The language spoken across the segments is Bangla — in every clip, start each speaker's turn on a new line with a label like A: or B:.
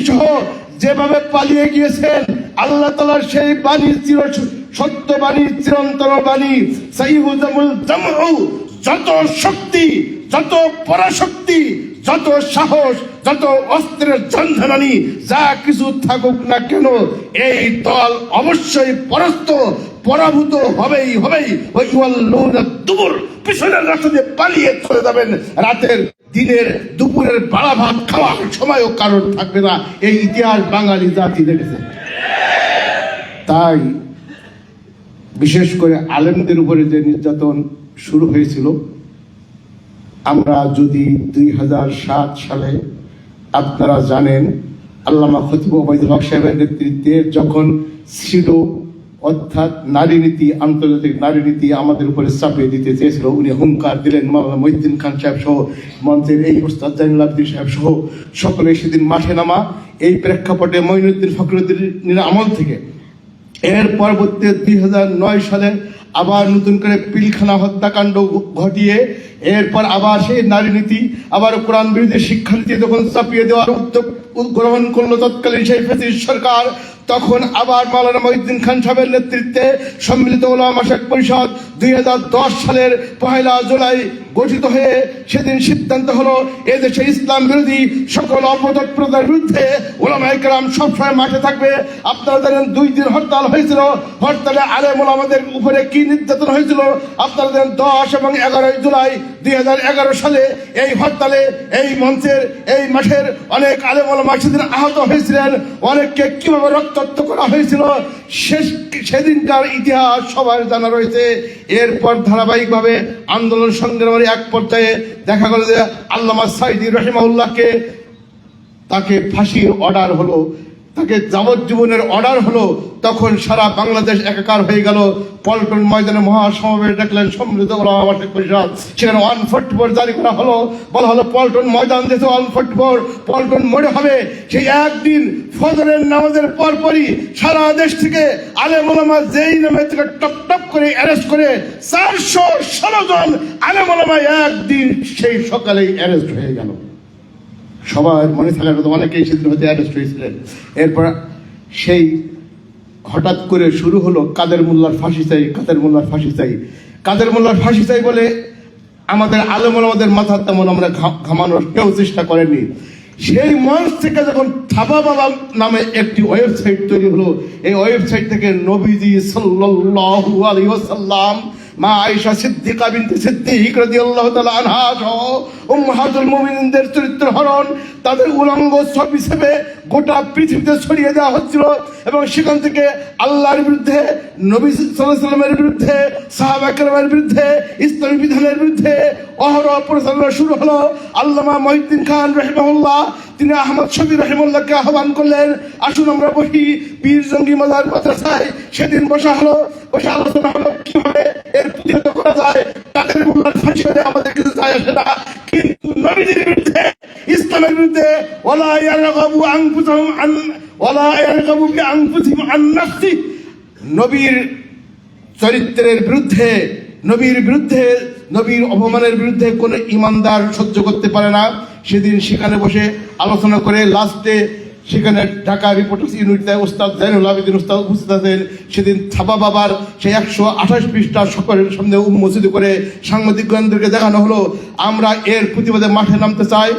A: সহ যেভাবে পালিয়ে গিয়েছেন, আল্লাহ তাআলার সেই বাণী সত্য বাণী, চিরন্তন বাণী, সাইহুজামুল জামউ, যত শক্তি, যত পরাশক্তি, যত সাহস, যত অস্ত্রের ঝঞ্ঝানি যা কিছু থাকুক না কেন, এই দল অবশ্যই পরাভূত হবেই। ওই দুপুর পিছনের রাস্তা দিয়ে পালিয়ে চলে যাবেন। রাতের, দিনের, দুপুরের বাড়া ভাত খাওয়ার সময়ও কারণ থাকবে না। এই ইতিহাস বাঙালি জাতি দেখেছে। তাই বিশেষ করে আলেমদের উপরে যে নির্যাতন শুরু হয়েছিল, আমরা যদি 2007 সালে আপনারা জানেন, আল্লামা খতিব ওবায়দুল হক সাহেবের নেতৃত্বে যখন সিডো অর্থাৎ নারী নীতি, আন্তর্জাতিক নারী নীতি আমাদের উপরে চাপিয়ে দিতে চেয়েছিল, উনি হুঙ্কার দিলেন। মাওলানা মহিউদ্দিন খান সাহেব সহ, মঞ্চের এই ওস্তাদ জাইনুল আবদিন সাহেব সহ সকলে সেদিন মাঠে নামা। এই প্রেক্ষাপটে মঈনুদ্দিন ফখরুদ্দিনের আমল থেকে এর পরবর্তী 2009 সালে আবার নতুন করে পিলখানা হত্যাকাণ্ড ঘটিয়ে এরপর আবার সেই নারী নীতি, আবার কোরআন বিরোধী শিক্ষানীতি যখন চাপিয়ে দেওয়ার উদ্যোগ গ্রহণ করলো তৎকালীন সেই ফ্যাসিস্ট সরকার, তখন আবার মাওলানা মহিউদ্দিন খান সাহেবের নেতৃত্বে সম্মিলিত উলামা মাশায়েখ পরিষদ 2010 সালের 1 জুলাই গঠিত হয়ে সেদিন সিদ্ধান্ত হলো এদেশে ইসলাম বিরোধী সকল অপতৎপরতার বিরুদ্ধে উলামায়ে কেরাম সবসময় মাঠে থাকবে। আপনারা জানেন 2 দিন হরতাল হয়েছিল। হরতালে আলেম উলামাদের উপরে কি নির্যাতন হয়েছিল আপনারা জানেন। 10 এবং 11 জুলাই 2011 সালে এই হরতালে এই মঞ্চের, এই মাঠের অনেক আলেম উলামা সেদিন আহত হয়েছিলেন। অনেককে কিভাবে রক্তাক্ত করা হয়েছিল সেদিনকার ইতিহাস সবার জানা রয়েছে। এরপর ধারাবাহিকভাবে আন্দোলন সংগ্রামের এক পর্যায়ে দেখা গেল যে আল্লামা সাঈদী রাহিমাহুল্লাহকে তাকে ফাঁসির অর্ডার হলো, তাকে যাবজ্জীবনের অর্ডার হলো। তখন সারা বাংলাদেশ একাকার হয়ে গেল। পল্টন ময়দানে মহাসমাবেশ ডাকলেন সম্মিলিত উলামা মাশায়েখ পরিষদ। সেখানে 144 জারি করা হলো। বলা হলো পল্টন ময়দান যেহেতু 144 পল্টন মোড়ে হবে, সেই একদিন ফজরের নামাজের পরপরই সারা দেশ থেকে আলেম ওলামা যেই নামে থেকে টপ করে অ্যারেস্ট করে 416 জন আলেম ওলামা একদিন সেই সকালেই অ্যারেস্ট হয়ে গেল। সবার মনে থাকার কথা, অনেকেই সেদিন হয়তো অ্যারেস্ট হয়েছিলেন। এরপর সেই হঠাৎ করে শুরু হলো কাদের মোল্লার ফাঁসি চাই, কাদের মোল্লার ফাঁসি চাই, কাদের মোল্লার ফাঁসি চাই বলে আমাদের আলেম ওলামাদের মাথা তেমন আমরা ঘামানোর কেউ চেষ্টা করেনি। সেই মঞ্চ থেকে যখন থাবা বাবা নামে একটি ওয়েবসাইট তৈরি হলো, এই ওয়েবসাইট থেকে নবীজি সাল্লাল্লাহু আলাইহি ওয়াসাল্লাম, মা আয়েশা সিদ্দিকা বিনতে সিদ্দিক রাদিয়াল্লাহু তাআলা আনহা সহ উম্মাহাতুল মুমিনিনদের চরিত্র হরণ, তাদের উলঙ্গ ছবি হিসেবে গোটা পৃথিবীতে ছড়িয়ে দেওয়া হচ্ছিল। এবং সেখান থেকে আল্লাহর বিরুদ্ধে, নবী সাল্লাল্লাহু আলাইহি ওয়াসাল্লামের বিরুদ্ধে, সাহাবা কেরামের বিরুদ্ধে, ইসলামী বিধানের বিরুদ্ধে অহরহ প্রচারণা শুরু হলো। আল্লামা মহিউদ্দিন খান রাহিমাহুল্লাহ তিনি আহমদ শফি রাহিমাহুল্লাহকে আহ্বান করলেন, আসুন আমরা বসি পীর জঙ্গি মাজার মাদ্রাসায়। সেদিন বসা হলো, বসে আলোচনা হলো কিভাবে এর প্রতিহত করা যায়। কাদের মোল্লার ফাঁসি হলে আমাদের কিছু যায় আসে না, কিন্তু নবীজির বিরুদ্ধে, ইসলামের বিরুদ্ধে ওয়ালা ইয়ারগাবু বিআনফুসিহিম আন নাফসি, নবীর চরিত্রের বিরুদ্ধে, নবীর বিরুদ্ধে, নবীর অপমানের বিরুদ্ধে কোন ইমানদার সহ্য করতে পারে না। সেদিন সেখানে বসে আলোচনা করে লাস্টে সেখানে ঢাকা রিপোর্টার্স ইউনিটে ওস্তাদ জাইনুল আবেদিন ওস্তাদ উপস্থিত আছেন। সেদিন থাবা বাবার সেই 128 পৃষ্ঠা সকলের সামনে উন্মোচিত করে সাংবাদিকগণদেরকে দেখানো হলো আমরা এর প্রতিবাদে মাঠে নামতে চাই।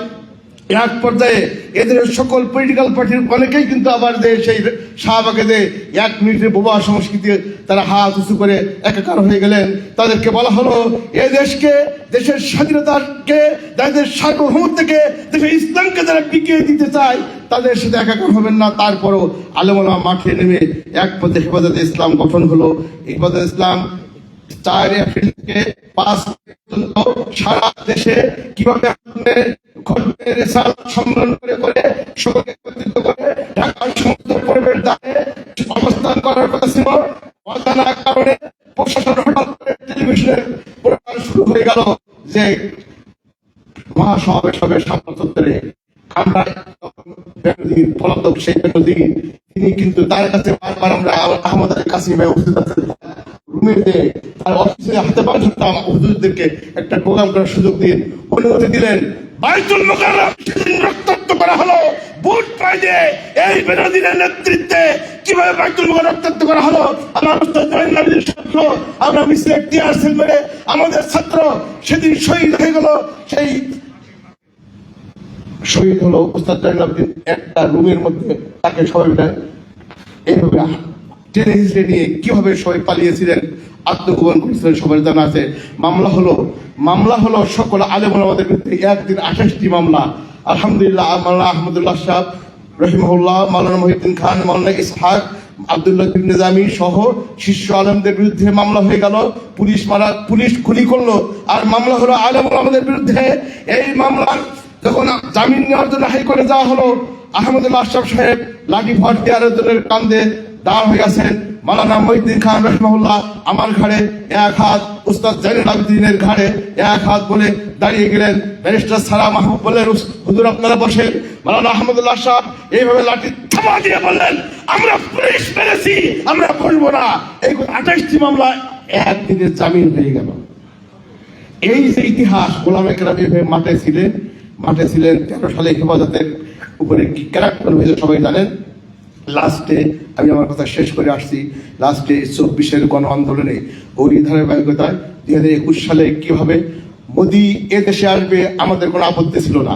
A: এক পর্যায়ে এদের সকল পলিটিক্যাল পার্টির অনেকেই কিন্তু আবার যে সেই শাহবাগে যে 1 মিনিটের বোবা সংস্কৃতি তারা হাত উঁচু করে একাকার হয়ে গেলেন। তাদেরকে বলা হলো এ দেশকে, দেশের স্বাধীনতাকে, দেশের সার্বভৌমত্বকে, দেশের ইসলামকে যারা বিকিয়ে দিতে চায় তাদের সাথে একাকার হবেন না। তারপরও আলেম ওলামা মাঠে নেমে এক পর্যায়ে হেফাজতে ইসলাম গঠন হলো। হেফাজতে ইসলাম 4 এপ্রিল থেকে 5 পর্যন্ত সারা দেশে কিভাবে সম্মেলন করে সকলকে একত্রিত করে ঢাকার সমস্ত পরিবেশ দ্বারে অবস্থান করার কথা ছিল। অজানা কারণে প্রশাসন হঠাৎ করে টেলিভিশনের প্রচার শুরু হয়ে গেল যে মহাসমাবেশ হবে সামনে চত্বরে। আমরা পলাতক সেই বেনজির তিনি কিন্তু তার কাছে বারবার আমরা আহমদ আলী কাসিম ভাই উপস্থিত আছেন রুমেতে, তার অফিসে হাতে পাওয়া যেতাম হুজুরদেরকে একটা প্রোগ্রাম করার সুযোগ দিন, অনুমতি দিলেন। বাইতুল মুকাররম সেদিন রক্তাক্ত করা হলো, বুট পরিচয় দিয়ে এই বেনজিরের নেতৃত্বে কিভাবে বাইতুল মুকাররম রক্তাক্ত করা হলো, আমরা উস্তাদ জয়নুল আবেদিনের ছাত্র, আমরা মিছিলে টিয়ার সেল মেরে আমাদের ছাত্র সেদিন শহীদ হয়ে গেল। সেই শহীদ হলো উস্তাদ জয়নুল আবেদিন, একটা রুমের মধ্যে তাকে সবাই এইভাবে টেনে হিসেবে নিয়ে কিভাবে সবাই পালিয়েছিলেন, আত্মগোপন করেছিলেন, সবার জানা আছে। মামলা হলো সকল আলেম ওলামাদের বিরুদ্ধে একদিন 28টি মামলা। আলহামদুলিল্লাহ, মাওলানা আহমদুল্লাহ সাহেব রহিমাহুল্লাহ, মাওলানা মহিউদ্দিন খান, মাওলানা ইসহাক, আব্দুল্লাহ বিন নিজামী সহ শীর্ষ আলেমদের বিরুদ্ধে মামলা হয়ে গেল। পুলিশ গুলি করলো, আর মামলা হলো আলেম ওলামাদের বিরুদ্ধে। এই মামলার যখন জামিন নেওয়ার জন্য হাইকোর্টে যাওয়া হলো, আহমদুল্লাহ আশরাফ সাহেব লাঠি ভর দিয়ে আরেকজনের কান্দে দাঁড় হয়ে গেছেন। মাওলানা মহিউদ্দিন খান রহিমাহুল্লাহ আমার ঘাড়ে এক হাত, উস্তাদ জয়নুল আবেদিনের ঘাড়ে এক হাত বলে দাঁড়িয়ে গেলেন। ব্যারিস্টার সারা মাহবুব বললেন, হুজুর আপনারা বসেন। মাওলানা আহমদুল্লাহ সাহেব এইভাবে লাঠি থামা দিয়ে বললেন, আমরা পুলিশ মেরেছি, আমরা বলবো না। এই 28টি মামলা একদিনের জামিন হয়ে গেল। এই যে ইতিহাস, গোলামে কেরাম এইভাবে মাঠে ছিলেন। 13 সালে হেফাজতের উপরে কি ক্যারেক্টার হয়েছে সবাই জানেন। লাস্টে আমি আমার কথা শেষ করে আসছি, লাস্টে 24-এর গণ আন্দোলনে ওই ধারাবাহিকতায় 2021 সালে কিভাবে মোদি এ দেশে আসবে আমাদের কোনো আপত্তি ছিল না।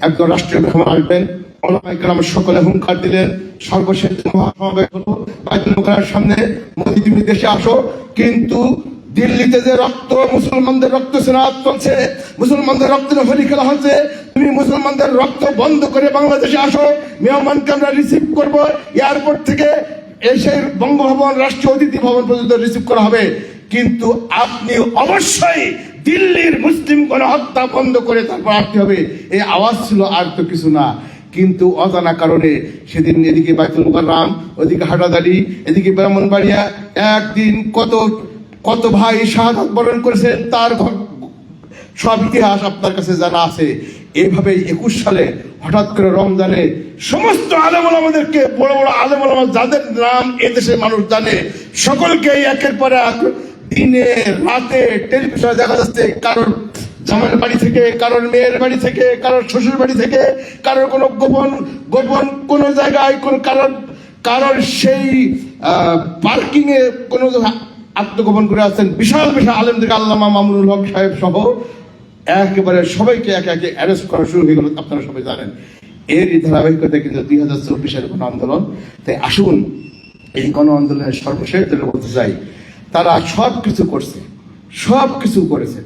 A: একজন রাষ্ট্রীয় মেহমান আসবেন, ওলামায়ে কেরাম সকলে হুঙ্কার দিলেন। সর্বশেষ মহাসমাবেশ হলো বাইতুল মুকাররমের সামনে, মোদি তুমি দেশে আসো। কিন্তু দিল্লিতে যে মুসলমানদের রক্ত সিনাত চলছে, মুসলমানদের রক্তের হোলি খেলা হচ্ছে, তুমি মুসলমানদের রক্ত বন্ধ করে বাংলাদেশে আসো, মেহমানকে আমরা রিসিভ করবো। এয়ারপোর্ট থেকে এসে বঙ্গভবন, রাষ্ট্রীয় অতিথি ভবন পর্যন্ত রিসিভ করা হবে। কিন্তু আপনি অবশ্যই দিল্লির মুসলিম গণহত্যা বন্ধ করে তারপর আসতে হবে। এই আওয়াজ ছিল, আর তো কিছু না। কিন্তু অজানা কারণে সেদিন এদিকে বাইতুল মুকাররম, ওদিকে হাটাদারি, এদিকে ব্রাহ্মণবাড়িয়া, একদিন কত ভাই শাহাদাত বরণ করেছেন, তার সব ইতিহাস আপনার কাছে জানা আছে। এইভাবে 21 সালে হঠাৎ করে রমজানে সমস্ত আলেম ওলামাদেরকে, বড় বড় আলেম ওলামা যাদের নাম এদেশের মানুষ জানে, সকলকে একের পর এক দিনে রাতে টেলিভিশনে দেখা যাচ্ছে, কারোর জামাইয়ের বাড়ি থেকে, কারোর মেয়ের বাড়ি থেকে, কারোর শ্বশুর বাড়ি থেকে, কারোর কোনো গোপন কোনো জায়গায়, কারোর সেই পার্কিং এ কোনো আত্মগোপন করে আসছেন। বিশাল আলেমদের আল্লামা মামুনুল হক সাহেব সহ একেবারে সবাইকে একে একে অ্যারেস্ট করা শুরু হয়ে গেল, আপনারা সবাই জানেন। এরই ধারাবাহিকতায় কিন্তু 2024-এর গণ আন্দোলন। তাই আসুন, এই গণ আন্দোলনের সর্বশেষ যেটা বলতে চাই, তারা সব কিছু করেছে।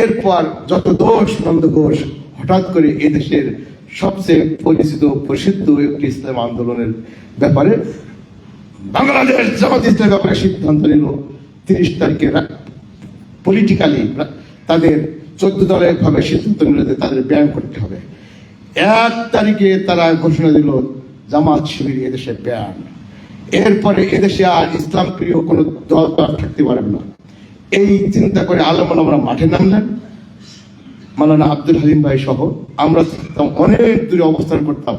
A: এরপর যত দোষ নন্দ ঘোষ হঠাৎ করে এদেশের সবচেয়ে পরিচিত প্রসিদ্ধ একটি ইসলাম আন্দোলনের ব্যাপারে, বাংলাদেশ জামাত ইসলামের ব্যাপারে সিদ্ধান্ত নিল 30 তারিখে পলিটিক্যালি তাদের 14 দলের ভাবে সিদ্ধান্ত নিল যে তাদের ব্যায়াম করতে হবে। 1 তারিখে তারা ঘোষণা দিল জামাত শিবির এদেশে ব্যায়াম। এরপরে এদেশে আর ইসলাম প্রিয় কোনো দল থাকতে পারবে না। এই চিন্তা করে আলেম ওলামারা মাঠে নামলেন। মাওলানা আব্দুল হালিম ভাই সহ আমরা অনেক দূরে অবস্থান করতাম।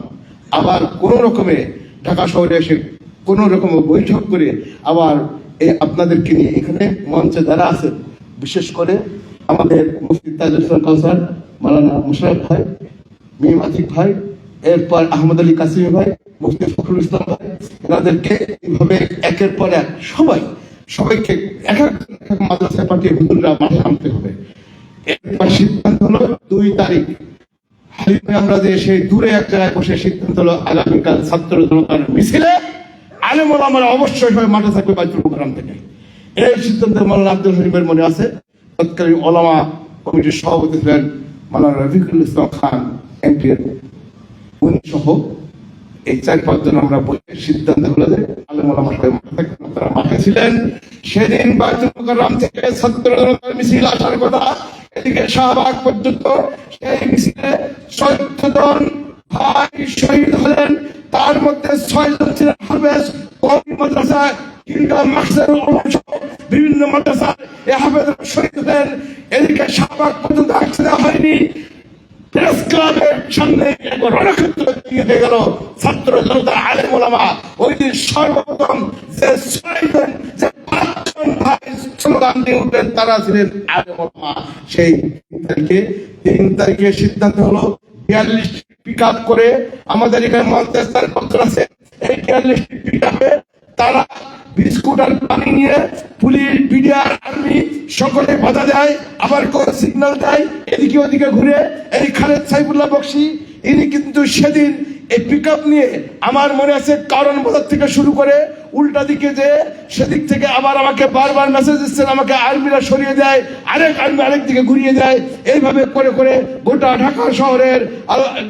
A: আবার কোন রকমে ঢাকা শহরে এসে কোন রকম বৈঠক করে আবার আপনাদেরকে নিয়ে এখানে মঞ্চে যারা আছেন, বিশেষ করে আমাদের মুফতি তাজুল ইসলাম কাউসার, মাওলানা মুশাররফ ভাই, মীর আতিক ভাই, এরপর আহমদ আলী কাসিমি ভাই, মুফতি ফখরুল ইসলাম ভাই, এনাদেরকে এইভাবে একের পর এক সবাইকে এক এক মাদ্রাসায় পাঠিয়ে হুজুররা মাঠে নামতে হবে। এরপর সিদ্ধান্ত হলো 2 তারিখ হালিমে আমরা যে সেই দূরে এক জায়গায় বসে সিদ্ধান্ত হলো আগামীকাল ছাত্র জনতার মিছিলে আলেম ওলামারা অবশ্যই সবাই মাঠে থাকবে বাইতুল মুকাররম থেকে। এই সিদ্ধান্ত মাওলানা আব্দুল হালিমের মনে আছে। তৎকালীন ওলামা কমিটির সভাপতি ছিলেন মাওলানা রফিকুল ইসলাম খান এমপি, উনি সহ এই 4-5 জন আমরা বসে সিদ্ধান্ত হলো যে আলেম ওলামা সবাই মাঠে থাকবেন। আপনারা মাঠে ছিলেন। সেদিন বাইতুল মুকাররম থেকে ছাত্র জনতার মিছিল আসার কথা, এদিকে শাহবাগ পর্যন্ত সেই মিছিলে 14 জন ভাই শহীদ হলেন। তার মধ্যে 6 জন ছিলেন হাফেজ কওমি মাদ্রাসায়, বিভিন্ন মাদ্রাসায় হাফেজ শহীদ হলেন। এদিকে শাহবাগ পর্যন্ত আসতে দেওয়া হয়নি। প্রেস ক্লাবের সামনে রণক্ষেত্র হয়ে গেল ছাত্র জনতা আলেম ওলামা। ওই দিন সর্বপ্রথম যে 6 জন, যে 5 জন ভাই স্লোগান দিয়ে উঠলেন, তারা ছিলেন আলেম ওলামা। সেই 3 তারিখে সিদ্ধান্ত হলো 42 পিক আপ করে আমাদের এখানে মন্ত্রেস্তার পত্র আছে, এই 43টি পিক আপে তারা বিস্কুট আর পানি নিয়ে পুলিশ, বিডিআর, আর্মি সকলে বাধা দেয়, আবার সিগন্যাল দেয়, এদিকে ওদিকে ঘুরে। এই খালেদ সাইফুল্লাহ বক্সি ইনি কিন্তু সেদিন এই পিক আপ নিয়ে আমার মনে আছে কারণ বাজার থেকে শুরু করে উল্টা দিকে যে সেদিক থেকে আবার আমাকে বারবার মেসেজ দিচ্ছেন, আমাকে আর্মিরা সরিয়ে দেয়, আরেক আর্মি আরেক দিকে ঘুরিয়ে দেয়। এইভাবে করে করে গোটা ঢাকা শহরের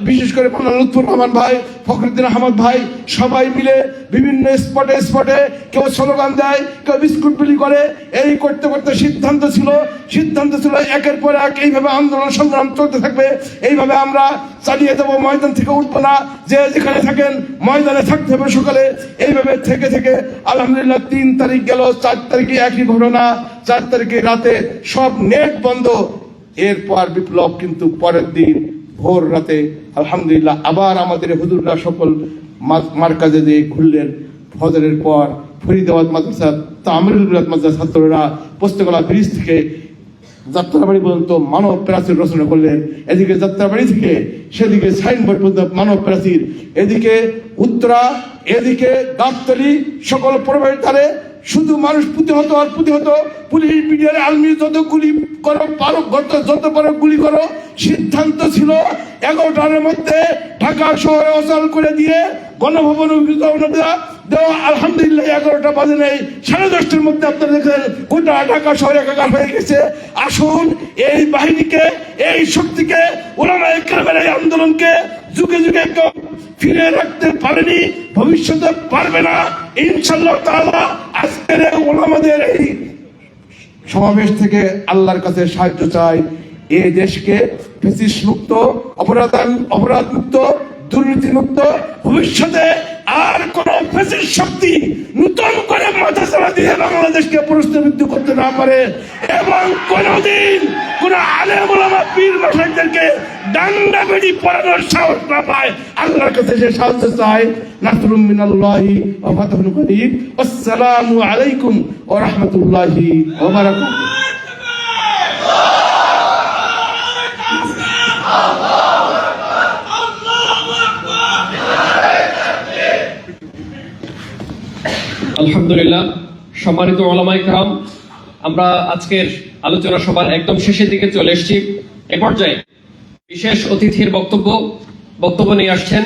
A: বিশেষ করে লুৎফুর রহমান ভাই, ফখরুদ্দিন আহমদ ভাই সবাই মিলে বিভিন্ন স্পটে স্পটে কেউ স্লোগান দেয়, কেউ বিস্কুট বিলি করে। এই করতে করতে সিদ্ধান্ত ছিল একের পর এক এইভাবে আন্দোলন সংগ্রাম চলতে থাকবে। এইভাবে আমরা চালিয়ে দেবো, ময়দান থেকে উঠবো না, যে যেখানে থাকেন ময়দানে থাকতে হবে সকালে। এইভাবে থেকে থেকে আলহামদুলিল্লাহ 3 তারিখ গেল, 4 তারিখে একই ঘটনা, 4 তারিখে রাতে সব নেট বন্ধ। এরপর বিপ্লব কিন্তু পরের দিন ভোর রাতে আলহামদুলিল্লাহ আবার আমাদের হুজুররা সকল মার্কাজে দিয়ে ঘুরলেন। ফজরের পর ফরিদাবাদ মাদ্রাসা, তামিরুল বিলাদ মাদ্রাসা ছাত্ররা পোস্তগোলা ব্রিজ থেকে যাত্রাবাড়ি পর্যন্ত মানব প্রাচীর রচনা করলেন। এদিকে যাত্রাবাড়ি থেকে সেদিকে সাইনবোর্ড পর্যন্ত মানব প্রাচীর, এদিকে উত্তরা, এদিকে গাবতলী, সকল প্রবেশ দ্বারে শুধু মানুষ প্রতিহত আর প্রতিহত। পুলিশ, বিডিআর, আর্মি যত গুলি করো পারো, যত পারো গুলি করো। সিদ্ধান্ত ছিল 11টার মধ্যে ঢাকা শহরে অচল করে দিয়ে গণভবন দেওয়া। আলহামদুলিল্লাহ 11টা বাজে নেই, 10:30টার মধ্যে আপনারা দেখেন গোটা ঢাকা শহরে একাকার হয়ে গেছে। আসুন এই বাহিনীকে, এই শক্তিকে, উলামায়ে কেরামের এই আন্দোলনকে যুগে যুগে কেউ ফিরে রাখতে পারেনি, ভবিষ্যতে পারবে না ইনশাআল্লাহ তাআলা। আজকের উলামাদের এই সমাবেশ থেকে আল্লাহর কাছে সাহায্য চাই, এই দেশকে ফ্যাসিস্ট মুক্ত, অপরাধ মুক্ত, দুর্নীতি মুক্ত, ভবিষ্যতে আর কোন ফ্যাসিস্ট শক্তি নতুন করে মাথা চালা দিয়ে বাংলাদেশকে প্রশ্নবিদ্ধ করতে না পারে, এবং কোনদিন কোন আলেম ওলামা পীর মাশায়েখদেরকে ডান্ডা বেড়ি পরানোর সাহস না পায়। আল্লাহর কাছে সে সাহায্য চাই। নাসরুম মিনাল্লাহি ওয়া ফাতহুন করিব। আসসালামু আলাইকুম ওয়া রাহমাতুল্লাহি ওয়া বারাকাতুহু।
B: আলহামদুলিল্লাহ, সম্মানিত উলামায়ে কেরাম, আমরা আজকের আলোচনা সভার একদম শেষের দিকে চলে এসেছি। এ পর্যায়ে বিশেষ অতিথির বক্তব্য নিয়ে আসছেন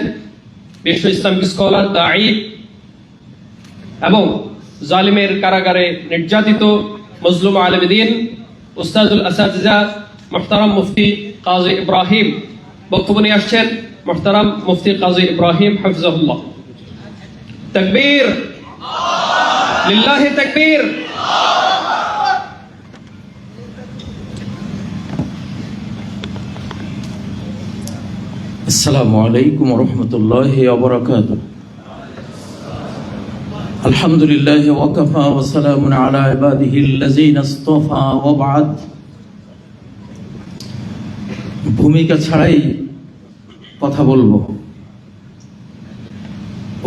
B: বিশ্ব ইসলামিক স্কলার, দাঈ এবং জালিমের কারাগারে নির্যাতিত মজলুম আলেম দ্বীন উস্তাদুল আসাতিজা মুহতারাম মুফতি কাজী ইব্রাহিম। বক্তব্য নিয়ে আসছেন মুহতারাম মুফতি কাজী ইব্রাহিম হাফিজাহুল্লাহ। তাকবীর, লিল্লাহি তাকবীর।
C: আসসালামু আলাইকুম ওয়া রাহমাতুল্লাহি ওয়া বারাকাতুহু। আলহামদুলিল্লাহি ওয়া কাফা ওয়া সালামুন আলা ইবাদিহিল্লাযীনা ইসতাফা ওয়া বা'দ। ভূমিকা ছাড়াই কথা বলবো।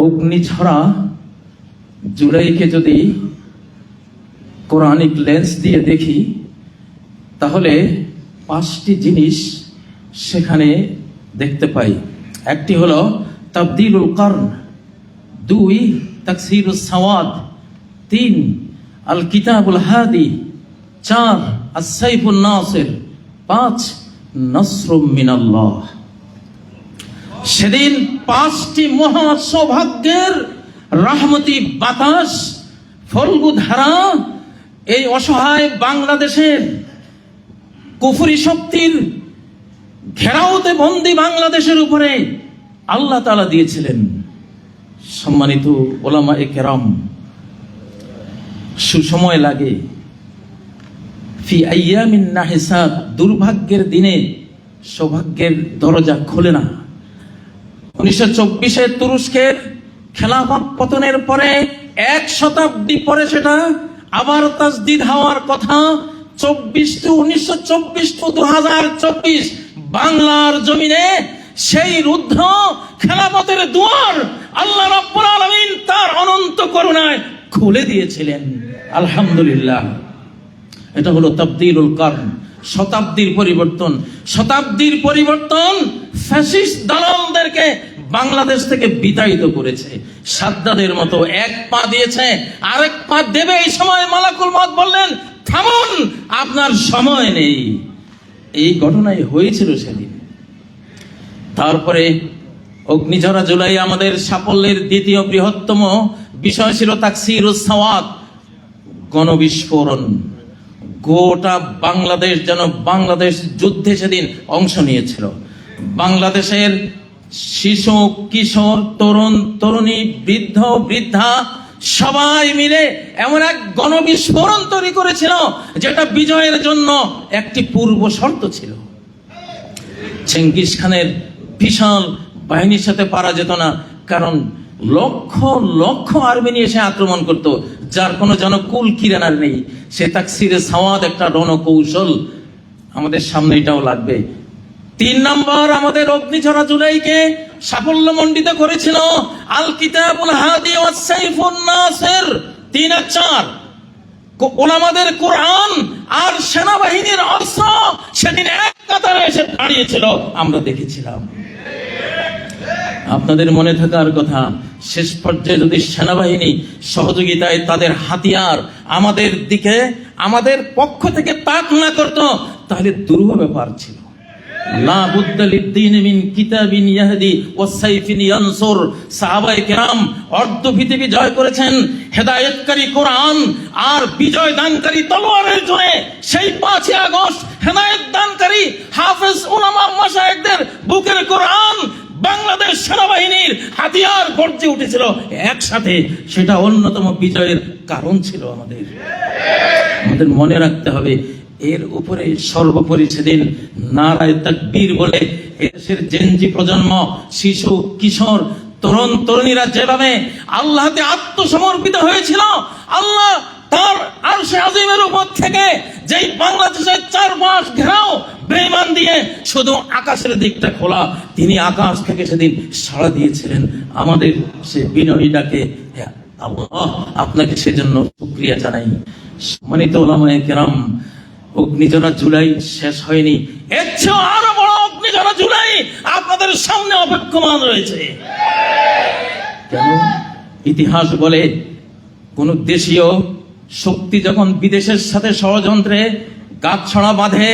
C: অগ্নি ছড়া জুলাইকে যদি কোরআনিক লেন্স দিয়ে দেখি তাহলে 5টি জিনিস সেখানে দেখতে পাই। একটি হলো তাবদীলুল করন, 2 তাকসীরুস সাওয়াদ, 3 আল কিতাবুল হাদি, 4 আস-সাইফুন নাসির, 5 নাসরুম মিনাল্লাহ। সেদিন 5টি মহা সৌভাগ্যের রহমতি বাতাস, ফল্গু ধারা এই অসহায় বাংলাদেশের কুফরি শক্তির ঘেরাওতে বন্দী বাংলাদেশের উপরে আল্লাহ তাআলা দিয়েছিলেন। সম্মানিত উলামায়ে কেরাম, সুসময় লাগে। ফি আইয়ামিন নাহিসাত, দুর্ভাগ্যের দিনে সৌভাগ্যের দরজা খোলে না। 1924-এ তুরস্কের খেলাফত পতনের পরে 1 শতাব্দী পরে সেটা আবার তাজদিদ হওয়ার কথা। 1924 বাংলার জমিনে সেই রুদ্ধ খেলাফতের দুয়ার আল্লাহ রাব্বুল আলামিন তার অনন্ত করুণায় খুলে দিয়েছিলেন। আলহামদুলিল্লাহ, এটা হলো তাবদীলুল করন। শতাব্দীর পরিবর্তন, শতাব্দীর পরিবর্তন ফ্যাসিস্ট দালালদেরকে বাংলাদেশ থেকে বিতাড়িত করেছে। সাদ্দাদের মতো এক পা দিয়েছে, আরেক পা দেবে। এই সময় মালাকুল মউত বললেন, থামুন, আপনার সময় নেই। এই ঘটনাই হয়েছিল সেদিন। তারপরে অগ্নিঝরা জুলাই আমাদের সাফল্যের দ্বিতীয় বৃহত্তম বিষয় ছিল তাকসিরুস সাওয়াত, গণবিস্ফোরণ। গোটা বাংলাদেশ যেন বাংলাদেশ যুদ্ধে সেদিন অংশ নিয়েছিল। বাংলাদেশের শিশু, কিশোর, তরুণ, তরুণী, বৃদ্ধ, বৃদ্ধা সবাই মিলে এমন এক গণবিস্ফোরণ তৈরি করেছিল যেটা বিজয়ের জন্য একটি পূর্ব শর্ত ছিল। চেঙ্গিস খানের বিশাল বাহিনীর সাথে পারা যেত না, কারণ লক্ষ লক্ষ আর্মি নিয়ে সে আক্রমণ করত, যার কোনো জনকুল কিরানার নেই। সে তাকসিরে সাওয়াত একটা রণকৌশল, আমাদের সামনে এটাও লাগবে। 3 নম্বর, আমাদের অগ্নিঝরা জুলাইকে সাফল্যমণ্ডিত করেছিল আল কিতাবুল হাদি ওয়াস সাইফুন নাসির। 3 আর 4 ওলামাদের কোরআন আর সেনাবাহিনীর অস্ত্র সেদিন এক কাতারে এসে দাঁড়িয়েছিল, আমরা দেখেছিলাম। আপনাদের মনে থাকার কথা, শেষ পর্যায়ে যদি সেনাবাহিনী সহযোগিতায় তাদের হাতিয়ার আমাদের দিকে, আমাদের পক্ষ থেকে তাক না করত, তাহলে দুরূহ ব্যাপার ছিল। লা বুদ্দা লিদ্দীন মিন কিতাবিন ইয়াহদি ওয়াস সাইফিন ইয়ানসুর। সাহাবায়ে কেরাম অর্ধ পৃথিবী জয় করেছেন হেদায়েতকারী কোরআন আর বিজয় দানকারী তলোয়ারের জোরে। সেই 5 আগস্ট হেদায়েত দানকারী হাফেজ উলামা মাশায়েখদের বুকের কোরআন বাংলাদেশ সেনাবাহিনীর হাতিয়ার গর্জে উঠেছিল একসাথে। সেটা অন্যতম বিজয়ের কারণ ছিল। আমাদের মনে রাখতে হবে, এর উপরে সর্বোপরি সেদিন নারায়ে তাকবীর বলে এদেশের জেনজি প্রজন্ম, শিশু, কিশোর, তরুণ, তরুণীরা যেভাবে আল্লাহতে আত্মসমর্পিত হয়েছিল, আল্লাহ তার আরশে আজিমের উপর থেকে যেই বাংলাদেশের 4 মাস ঘেরাও বেঈমান দিয়ে শুধু আকাশের দিকটা খোলা, তিনি আকাশ থেকে সেদিন সাড়া দিয়েছিলেন আমাদের সে বিনয়ী ডাকে। আল্লাহ, আপনাকে সেজন্য শুকরিয়া জানাই। সম্মানিত ওলামায়ে কেরাম, অগ্নিঝরা জুলাই শেষ হয়নি, এর চেয়ে আরো বড় অগ্নিঝরা জুলাই আপনাদের সামনে অপেক্ষমান রয়েছে। কেন? ইতিহাস বলে, কোন দেশীয় শক্তি যখন বিদেশের সাথে ষড়যন্ত্রে গাঁটছড়া বাঁধে,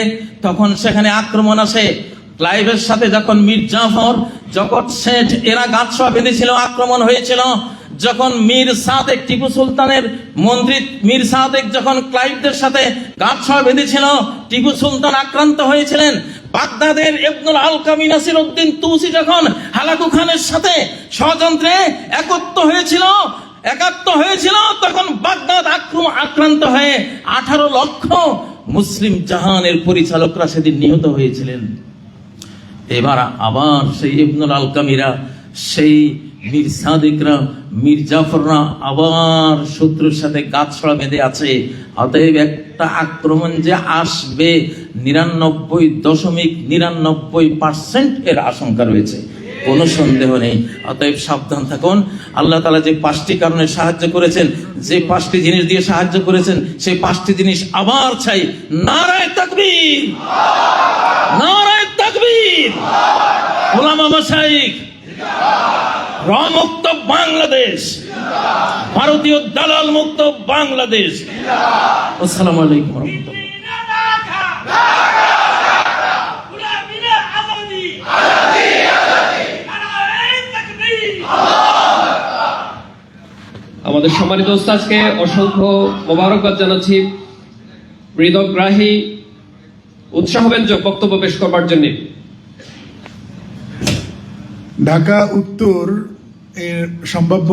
C: তখন সেখানে আক্রমণ আসে। ক্লাইভের সাথে যখন মীর জাফর, যখন শেঠ, এরা গাঁটছড়া বেঁধেছিল, আক্রমণ হয়েছিল। যখন মীর সাদেক, টিপু সুলতানের মন্ত্রী মীর সাদেক যখন ক্লাইভদের সাথে গাঁটছড়া বেঁধেছিল, টিপু সুলতান আক্রান্ত হয়েছিলেন। বাগদাদের ইবনুল আলকামি নাসিরউদ্দিন তুসি যখন হালাকু খানের সাথে ষড়যন্ত্রে একাত্ম হয়েছিল, তখন বাগদাদ আক্রান্ত হয়ে 18 লক্ষ মুসলিম জাহানের পরিচালকরা সেদিন নিহত হয়েছিলেন। এবার আবার সেই ইবনুল আলকামিরা, সেই মীর সাদেকরা, মীর জাফররা আবার শত্রুর সাথে গাঁটছড়া বেঁধে আছে। অতএব একটা আক্রমণ যে আসবে 99.99% এর আশঙ্কা রয়েছে, কোনো সন্দেহ নেই। অতএব সাবধান থাকুন। আল্লাহ তাআলা যে 5টি কারণে সাহায্য করেছেন, যে 5টি জিনিস দিয়ে সাহায্য করেছেন, সেই 5টি জিনিস আবার চাই। নারায়ে তাকবীর, নারায়ে তাকবীর। উলামা মাশায়েখ, মুক্ত বাংলাদেশ, ভারতীয় দালাল মুক্ত বাংলাদেশ। আসসালামু আলাইকুম ওয়া রাহমাতুল্লাহ।
B: আমাদের সম্মানিত ওস্তাদকে অসংখ্য মোবারকবাদ জানাচ্ছি হৃদয়গ্রাহী উৎসাহব্যঞ্জক বক্তব্য পেশ করবার জন্য।
D: ঢাকা উত্তর এর সম্ভাব্য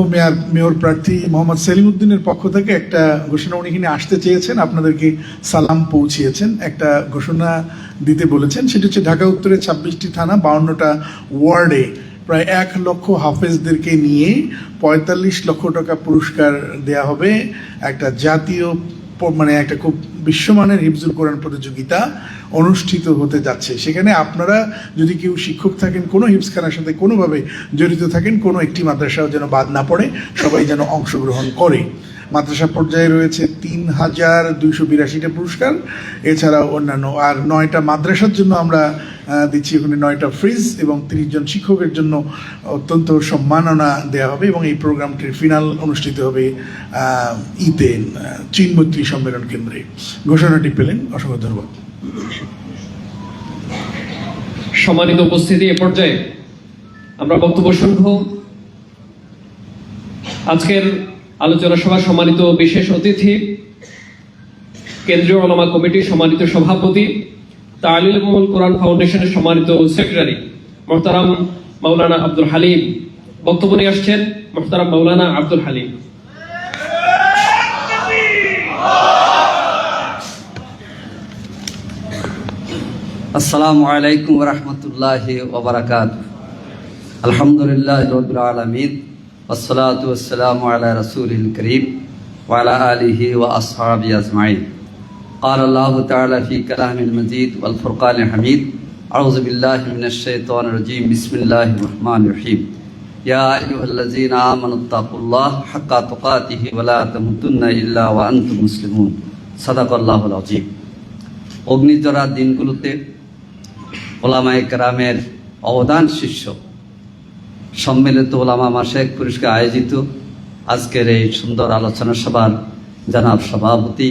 D: মেয়র প্রার্থী মোহাম্মদ সেলিম উদ্দিনের পক্ষ থেকে একটা ঘোষণা, উনি এখানে আসতে চেয়েছেন, আপনাদেরকে সালাম পৌঁছিয়েছেন, একটা ঘোষণা দিতে বলেছেন। সেটা হচ্ছে ঢাকা উত্তরের 26টি থানা, 52টা ওয়ার্ডে প্রায় 1 লক্ষ হাফেজদেরকে নিয়ে 45 লক্ষ টাকা পুরস্কার দেয়া হবে। একটা জাতীয় একটা খুব বিশ্বমানের হিফজুল কোরআন প্রতিযোগিতা অনুষ্ঠিত হতে যাচ্ছে। সেখানে আপনারা যদি কেউ শিক্ষক থাকেন, কোনো হিফজখানার সাথে কোনোভাবে জড়িত থাকেন, কোনো একটি মাদ্রাসাও যেন বাদ না পড়ে, সবাই যেন অংশগ্রহণ করে। মাদ্রাসা পর্যায়ে রয়েছে ৩,২৮২টা পুরস্কার, এছাড়াও অন্যান্য আর 9টা মাদ্রাসার জন্য আমরা দিচ্ছি ওখানে 9টা ফ্রিজ, এবং 30 জন শিক্ষকের জন্য অত্যন্ত সম্মাননা দেওয়া হবে। এবং এই প্রোগ্রামটির ফিনাল অনুষ্ঠিত হবে ইতে চীন মৈত্রী সম্মেলন কেন্দ্রে। ঘোষণাটি পেলেন, অসংখ্য ধন্যবাদ।
B: সম্মানিত উপস্থিতি, এ পর্যায়ে আমরা বক্তব্য শুনব। আজকের আলোচনা সভা সম্মানিত বিশেষ অতিথি, কেন্দ্রীয় ওলামা কমিটির সম্মানিত সভাপতি, তালিমুল কোরআন ফাউন্ডেশনের সম্মানিত সেক্রেটারি মোহতারাম মাওলানা আব্দুল হালিম বক্তব্য নিয়ে আসছেন। মোহতারাম মাওলানা আব্দুল হালিম।
E: আসসালামু আলাইকুম ওয়া রাহমাতুল্লাহি ওয়া বারাকাতুহু। আলহামদুলিল্লাহি রাব্বিল আলামিন, ওয়াসসালাতু ওয়াসসালামু আলা রাসূলিল কারীম ওয়া আলা আলিহি ওয়া আসহাবিহি আজমাইন। قال الله تعالى في كلامه المجيد والفرقان الحميد. أعوذ بالله من الشيطان الرجيم. بسم الله الرحمن الرحيم. يا أيها الذين آمنوا اتقوا الله حق تقاته ولا تموتن إلا وأنتم مسلمون. صدق الله العظيم. অগ্নিজরা দিনগুলোতে ওলামায়ে কেরামের অবদান শীর্ষ সম্মিলিত ওলামা মাশায়েখ পুরস্কার আয়োজিত আজকের এই সুন্দর আলোচনা সভার জনাব সভাপতি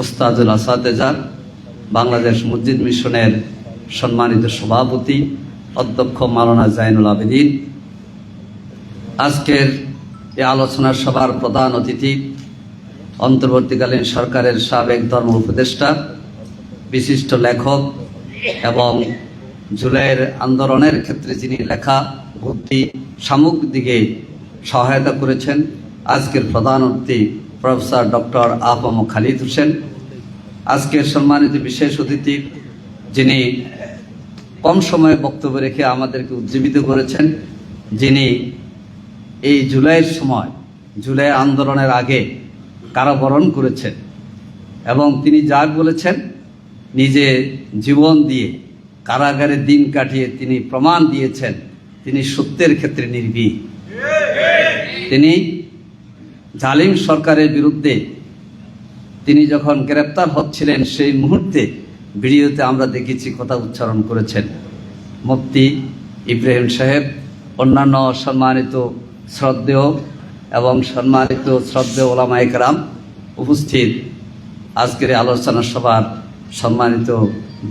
E: ওস্তাদুল আসাদেজা, বাংলাদেশ মসজিদ মিশনের সম্মানিত সভাপতি অধ্যক্ষ মাওলানা জাইনুল আবেদিন, আজকের এই আলোচনা সভার প্রধান অতিথি অন্তর্বর্তীকালীন সরকারের সাবেক ধর্ম উপদেষ্টা, বিশিষ্ট লেখক এবং জুলাইয়ের আন্দোলনের ক্ষেত্রে যিনি লেখা বুদ্ধি সামগ্রিক দিকে সহায়তা করেছেন, আজকের প্রধান অতিথি প্রফেসর ডক্টর আফম খালিদ হোসেন, আজকের সম্মানিত বিশেষ অতিথি যিনি কম সময়ে বক্তব্য রেখে আমাদেরকে উজ্জীবিত করেছেন, যিনি এই জুলাইয়ের সময় জুলাই আন্দোলনের আগে কারাবরণ করেছেন এবং তিনি যা বলেছেন নিজে জীবন দিয়ে কারাগারে দিন কাটিয়ে তিনি প্রমাণ দিয়েছেন তিনি সত্যের ক্ষেত্রে নির্ভীক। তিনি জালিম সরকারের বিরুদ্ধে তিনি যখন গ্রেপ্তার হচ্ছিলেন সেই মুহূর্তে ভিডিওতে আমরা দেখেছি কথা উচ্চারণ করেছেন। মুফতি ইব্রাহিম সাহেব, অন্যান্য সম্মানিত শ্রদ্ধেয় এবং সম্মানিত শ্রদ্ধেয় ওলামায়ে কেরাম উপস্থিত, আজকের আলোচনা সভার সম্মানিত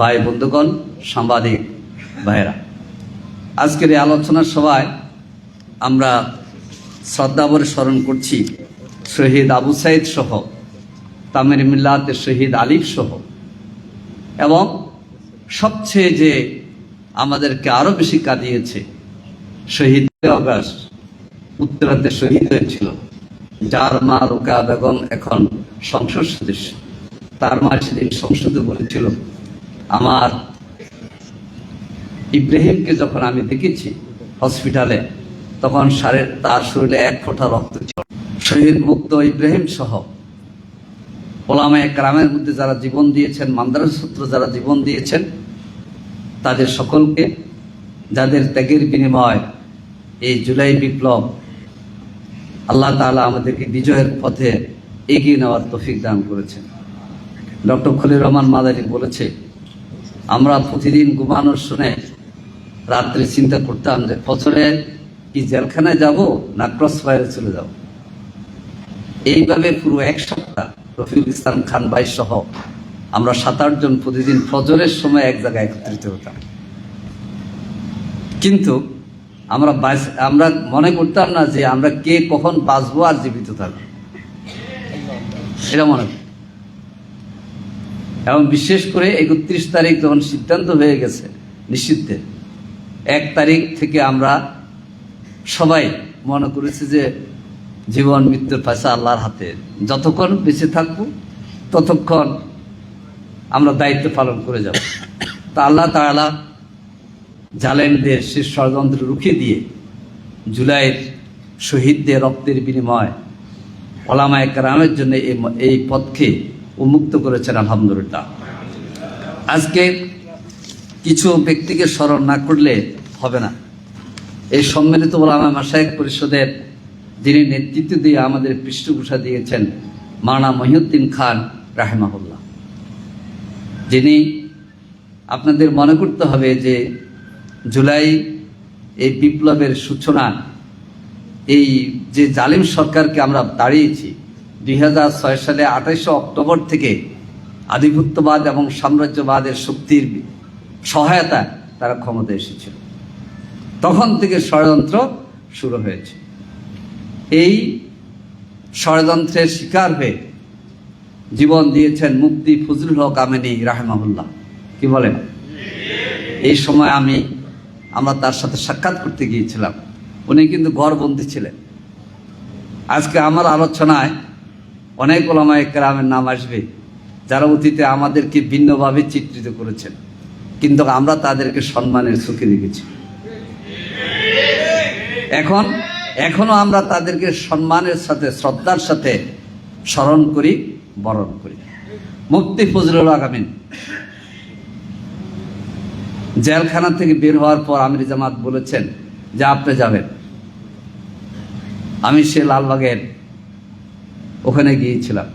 E: ভাই বন্ধুগণ, সাংবাদিক ভাইয়েরা, আজকের এই আলোচনা সভায় আমরা শ্রদ্ধাভরে স্মরণ করছি শহীদ আবু সাইদ সহ, তামির মিল্লাতের শহীদ আলিফ সহ, এবং সবচেয়ে যে আমাদেরকে আরো বেশি কাঁদিয়েছে শহীদ আগস্ট উত্তরাতে শহীদ হয়েছিল, যার মা রোকেয়া বেগম এখন সংসদ সদস্য। তার মা সেদিন সংসদে বলেছিল, আমার ইব্রাহিমকে যখন আমি দেখেছি হসপিটালে তখন তার শরীরে 1 ফোঁটা রক্ত ছিল। শহীদ মুক্ত ইব্রাহিম সহ ওলামায়ে কেরামের মধ্যে যারা জীবন দিয়েছেন, মাদ্রাসা ছাত্র যারা জীবন দিয়েছেন, তাদের সকলকে, যাদের ত্যাগের বিনিময় এই জুলাই বিপ্লব আল্লাহ তাআলা আমাদেরকে বিজয়ের পথে এগিয়ে নেওয়ার তৌফিক দান করেছেন। ডক্টর খলিল রহমান মাদানী বলেছে, আমরা প্রতিদিন ঘুমানোর শুনে রাত্রে চিন্তা করতাম যে বছরে কি জেলখানায় যাব না ক্রস ফায়ারে চলে যাব। এইভাবে পুরো 1 সপ্তাহ রফিউল ইসলাম খান ভাই সহ আমরা 7-8 জন প্রতিদিন ফজরের সময় এক জায়গায় একত্রিত হতাম, কিন্তু আমরা মনে করতাম না যে আমরা কে কখন বাঁচবো আর জীবিত থাকবো, সেটা মনে করি। এবং বিশেষ করে 31 তারিখ যখন সিদ্ধান্ত হয়ে গেছে নিষিদ্ধের, 1 তারিখ থেকে আমরা সবাই মনে করেছি যে জীবন মৃত্যুর ফয়সালা আল্লাহর হাতে, যতক্ষণ বেঁচে থাকবো ততক্ষণ আমরা দায়িত্ব পালন করে যাব। তা আল্লাহ তাআলা জালেমদের সে ষড়যন্ত্র রুখে দিয়ে জুলাইয়ের শহীদদের রক্তের বিনিময় ওলামায়ে কেরামের জন্য এই পথকে উন্মুক্ত করেছেন, আলহামদুলিল্লাহ। আজকে কিছু ব্যক্তিকে স্মরণ না করলে হবে না। এই সম্মিলিত ওলামা মাশায়েখ পরিষদের যিনি নেতৃত্ব দিয়ে আমাদের পৃষ্ঠপোষকতা দিয়েছেন মাওলানা মহিউদ্দিন খান রাহিমাহুল্লাহ, যিনি আপনাদের মনে করতে হবে যে জুলাই এই বিপ্লবের সূচনা, এই যে জালিম সরকারকে আমরা তাড়িয়েছি 2006 সালে 28 অক্টোবর থেকে আধিপত্যবাদ এবং সাম্রাজ্যবাদের শক্তির সহায়তা তারা ক্ষমতায় এসেছিল। তখন থেকে ষড়যন্ত্র শুরু হয়েছে। এই ষড়যন্ত্রের শিকার হয়ে জীবন দিয়েছেন মুফতি ফজলুল হক আমিনী রাহিমাহুল্লাহ। কি বলেন? এই সময় আমরা তার সাথে সাক্ষাৎ করতে গিয়েছিলাম। উনি কিন্তু ঘরবন্দি ছিলেন। আজকে আমার আলোচনায় অনেক ওলামায়ে কেরামের নাম আসবে যারা অতীতে আমাদেরকে ভিন্নভাবে চিত্রিত করেছেন, কিন্তু আমরা তাদেরকে সম্মানের চোখে দেখেছি। এখনো আমরা তাদেরকে সম্মানের সাথে, শ্রদ্ধার সাথে স্মরণ করি, বরণ করি। মুফতি ফজলুল হক আমিনী জেলখানা থেকে বের হওয়ার পর আমির জামাত বলেছেন যে আপনি যাবেন। আমি সে লালবাগের ওখানে গিয়েছিলাম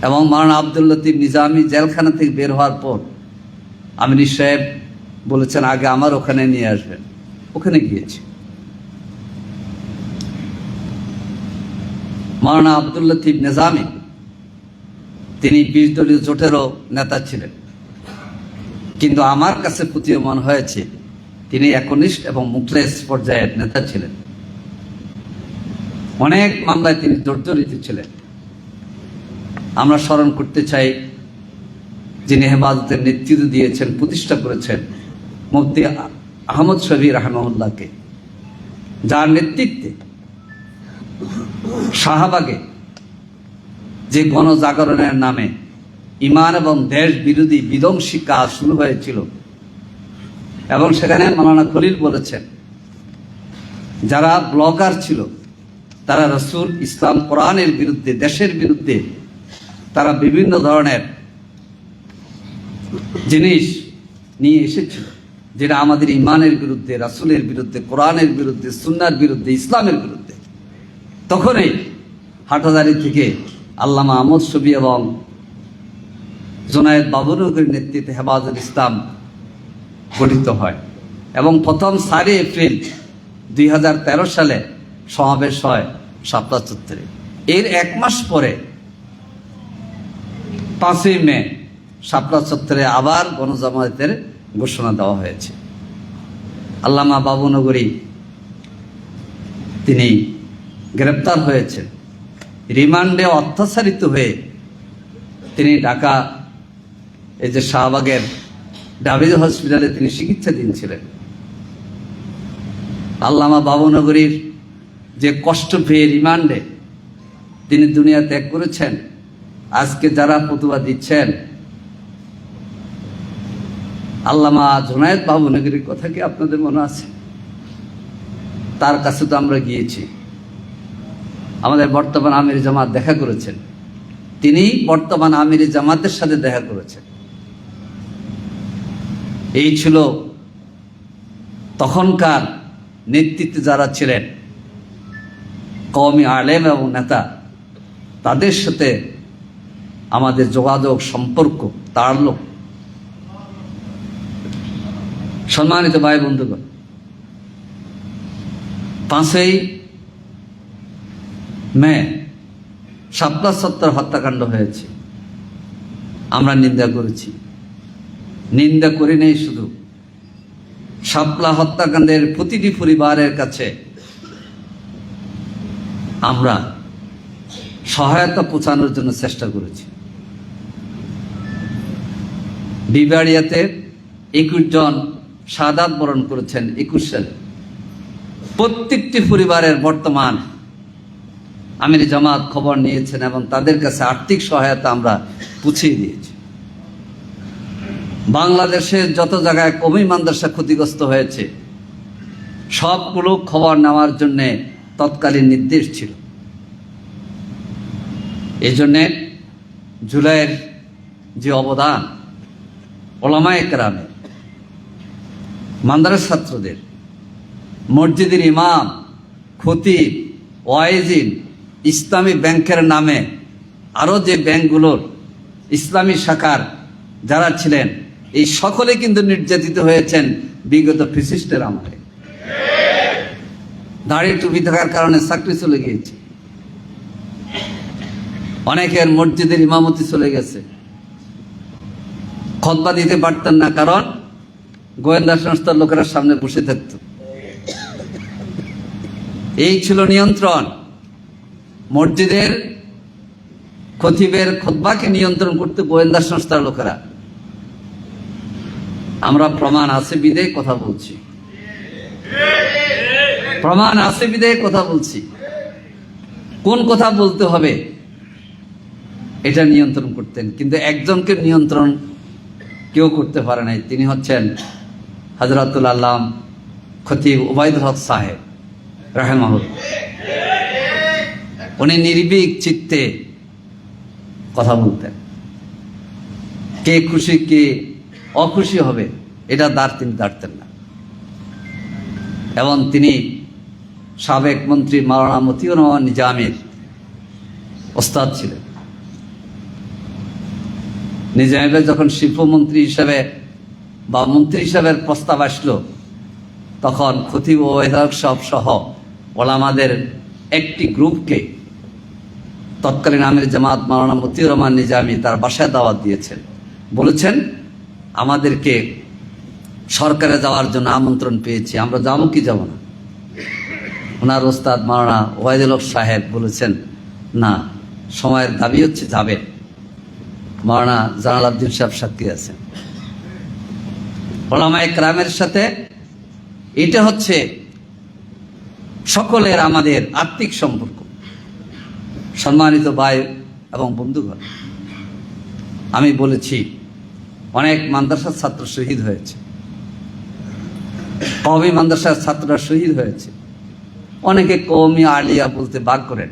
E: এবং মাওলানা আব্দুল লতিফ নিজামী জেলখানা থেকে বের হওয়ার পর আমির সাহেব বলেছেন আগে আমার ওখানে নিয়ে আসবেন। ওখানে গিয়েছি। মাওলানা আব্দুল লতিফ নিজামী তিনি 20 দলীয় জোটেরও নেতা ছিলেন, কিন্তু আমার কাছে প্রতীয়মান হয়েছে তিনি একনিষ্ঠ এবং মুখলেস পর্যায়ের নেতা ছিলেন। অনেক মামলায় তিনি জর্জরিত ছিলেন। আমরা স্মরণ করতে চাই যিনি হেফাজতের নেতৃত্ব দিয়েছেন, প্রতিষ্ঠা করেছেন মুফতি আহমদ শফি রাহিমাহুল্লাহকে, যার নেতৃত্বে শাহবাগে যে গণজাগরণের নামে ইমান এবং দেশ বিরোধী বিধ্বংসী কাজ শুরু হয়েছিল, এবং সেখানে মাওলানা খলিল বলেছেন যারা ব্লগার ছিল তারা রাসূল, ইসলাম, কোরআনের বিরুদ্ধে, দেশের বিরুদ্ধে তারা বিভিন্ন ধরনের জিনিস নিয়ে এসেছিল যেটা আমাদের ইমানের বিরুদ্ধে, রাসূলের বিরুদ্ধে, কোরআনের বিরুদ্ধে, সুন্নাহর বিরুদ্ধে, ইসলামের বিরুদ্ধে। তখনই হাটহাজারী থেকে আল্লামা আহমদ শফি এবং জুনায়েদ বাবুনগরীর নেতৃত্বে হেফাজত ইসলাম গঠিত হয় এবং প্রথম 4 এপ্রিল 2013 সালে সমাবেশ হয় শাপলা চত্বরে। এর 1 মাস পরে 5ই মে শাপলা চত্বরে আবার গণজামায়াতের ঘোষণা দেওয়া হয়েছে। আল্লামা বাবুনগরী তিনি গ্রেপ্তার হয়েছেন, রিমান্ডে অত্যাচারিত হয়ে তিনি ঢাকা এই যে শাহবাগের ডাভিদ হসপিটালে তিনি চিকিৎসাধীন ছিলেন। আল্লামা বাবুনগরীর যে কষ্ট পেয়ে রিমান্ডে তিনি দুনিয়া ত্যাগ করেছেন, আজকে যারা প্রতিবাদ দিচ্ছেন আল্লামা জুনায়েদ বাবুনগরীর কথা কি আপনাদের মনে আছে? তার কাছে তো আমরা গিয়েছি। আমাদের বর্তমান আমির জামাত দেখা করেছেন, তিনি বর্তমান আমির জামাতের সাথে দেখা করেছেন। এই ছিল তখনকার নেতৃত্বে যারা ছিলেন কওমি আলেম এবং নেতা, তাদের সাথে আমাদের যোগাযোগ, সম্পর্ক, তাল্লুক। সম্মানিত ভাই বন্ধুগণ, 5ই মে শাপলা চত্বর হত্যাকাণ্ড হয়েছে, আমরা নিন্দা করেছি। নিন্দা করি নেই শুধু, শাপলা হত্যাকাণ্ডের প্রতিটি পরিবারের কাছে আমরা সহায়তা পৌঁছানোর জন্য চেষ্টা করেছি। বিবাড়িয়াতে 21 জন শাহাদাত বরণ করেছেন 21 সালে। প্রত্যেকটি পরিবারের বর্তমান আমির জামাত খবর নিয়েছেন এবং তাদের কাছে আর্থিক সহায়তা আমরা পৌঁছে দিয়েছি। বাংলাদেশের যত জায়গায় কওমি মাদ্রাসা ক্ষতিগ্রস্ত হয়েছে সবগুলো খবর নেওয়ার জন্য তৎকালীন নির্দেশ ছিল। এই জন্যে জুলাইয়ের যে অবদান ওলামায়ে কেরামের, মাদ্রাসা ছাত্রদের, মসজিদের ইমাম, খতিব, ওয়াইজিন, ইসলামী ব্যাংকের নামে আরও যে ব্যাংকগুলোর ইসলামী শাখার যারা ছিলেন, এই সকলে কিন্তু নির্যাতিত হয়েছেন বিগত ফ্যাসিস্টের আমলে। দাড়ি টুপি থাকার কারণে চাকরি চলে গিয়েছে, অনেকের মসজিদের ইমামতি চলে গেছে, খুতবা দিতে পারতেন না, কারণ গোয়েন্দা সংস্থার লোকেরা সামনে বসে থাকত। এই ছিল নিয়ন্ত্রণ। মসজিদের খতিবের খুতবাকে নিয়ন্ত্রণ করতে গোয়েন্দা সংস্থার লোকেরা। আমরা প্রমাণ আছে বিধায় কথা বলছি, প্রমাণ আছে বিধায় কথা বলছি। কোন কথা বলতে হবে এটা নিয়ন্ত্রণ করতেন, কিন্তু একজনকে নিয়ন্ত্রণ কেউ করতে পারে নাই। তিনি হচ্ছেন হযরতুল আল্লাম খতিব উবাইদুল হক সাহেব রাহিমাহুল্লাহ। উনি নির্ভীক চিত্তে কথা বলতেন, কে খুশি কে অখুশি হবে এটা দ্বার তিনি দাঁড়তেন না। এবং তিনি সাবেক মন্ত্রী মাওলানা মতিউর রহমান নিজামীর ওস্তাদ ছিলেন। নিজামীর যখন শিল্পমন্ত্রী হিসেবে বা মন্ত্রী হিসেবে প্রস্তাব আসলো, তখন খতিব ও ওয়াইদুল হক সহ ওলামাদের একটি গ্রুপকে তৎকালীন আমির জামাত মাওলানা মতিউর রহমান নিজামী তার বাসায় দাওয়াত দিয়েছেন, বলেছেন আমাদেরকে সরকারে যাওয়ার জন্য আমন্ত্রণ পেয়েছি, আমরা যাবো কি যাব না? ওনার ওস্তাদ মাওলানা ওয়াইদুল হক সাহেব বলেছেন না, সময়ের দাবি হচ্ছে যাবে। মাওলানা জালাল আব্দিন সাহেব সাক্ষী আছেন। ওলামায়ে কেরামের সাথে এটা হচ্ছে সকলের আমাদের আত্মিক সম্পর্ক। সম্মানিত ভাই এবং বন্ধুগণ, আমি বলেছি অনেক মাদ্রাসার ছাত্র শহীদ হয়েছে, কওমি মাদ্রাসার ছাত্ররা শহীদ হয়েছে। অনেকে কওমি আলিয়া বলতে বাগ করেন,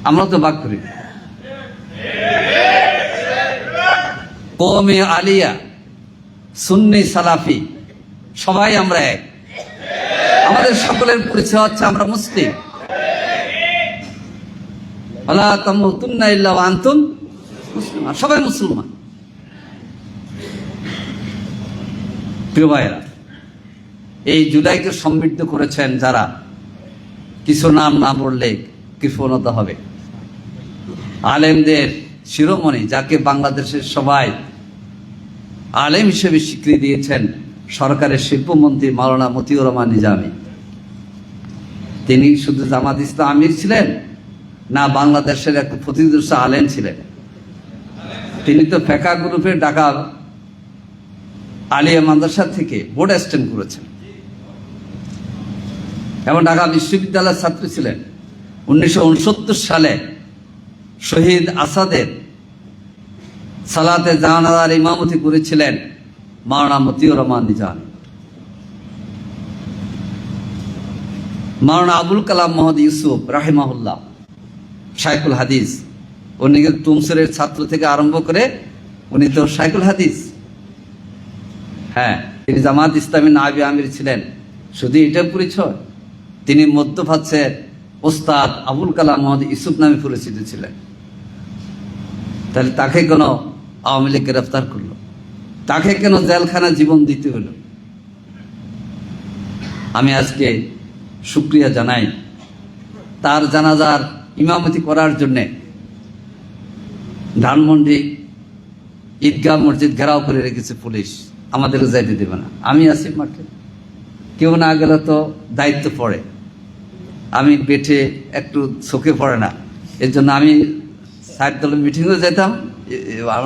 E: আমরা তো বাগ করি। কওমি আলিয়া, সুন্নি সালাফি সবাই আমরা এক। আমাদের সকলের পরিচয় হচ্ছে আমরা মুসলিম। ওয়ালা তামুতুন্না ইল্লা ওয়া আনতুম মুসলিমুন, সবাই মুসলমান। প্রিয় ভাইরা, এই জুলাইকে সমৃদ্ধ করেছেন যারা, কিছু নাম না বললে কৃপণতা হবে। আলেমদের শিরোমণি, যাকে বাংলাদেশের সবাই আলেম হিসেবে স্বীকৃতি দিয়েছেন সরকারের শিল্পমন্ত্রী মাওলানা মতিউর রহমান নিজামী। তিনি শুধু জামাত ইসলাম আমির ছিলেন না, বাংলাদেশের এক প্রতিদর্শ আলেম ছিলেন। তিনি তো ফেকা গ্রুপের ঢাকা আলিয়া মাদ্রাসা থেকে বোর্ড অ্যাসিস্ট্যান্ট করেছেন এবং ঢাকা বিশ্ববিদ্যালয়ের ছাত্র ছিলেন। 1969 সালে শহীদ আসাদের সালাতে জানাজার ইমামতি করেছিলেন মাওলানা মতিউর রহমান নিজামী। মাওলানা আবুল কালাম মোহাম্মদ ইউসুফ রাহিমাহুল্লাহ শাইখুল হাদিস, উনি তুমসরের ছাত্র থেকে আরম্ভ করে উনি তো শাইখুল হাদিস। হ্যাঁ, তিনি জামাত ইসলামী নায়েবে আমির ছিলেন। শুধু এটা পরিচয়, তিনি মধ্যপ্রাচ্যের ওস্তাদ আবুল কালাম মোহাম্মদ ইউসুফ নামে পরিচিত ছিলেন। তাহলে তাকে কেন আওয়ামী লীগ গ্রেফতার করলো? তাকে কেন জেলখানা জীবন দিতে হলো? আমি আজকে শুকরিয়া জানাই, তার জানাজার ইমামতি করার জন্যে ধানমন্ডি ঈদগাহ মসজিদ ঘেরাও করে রেখেছে পুলিশ, আমাদেরও যাইতে দেবে না। আমি আছি মাঠে, কেউ না গেলে তো দায়িত্ব পড়ে। আমি পেটে একটু চোখে পড়ে না, এর জন্য আমি সাইড দলের মিটিংও যেতাম,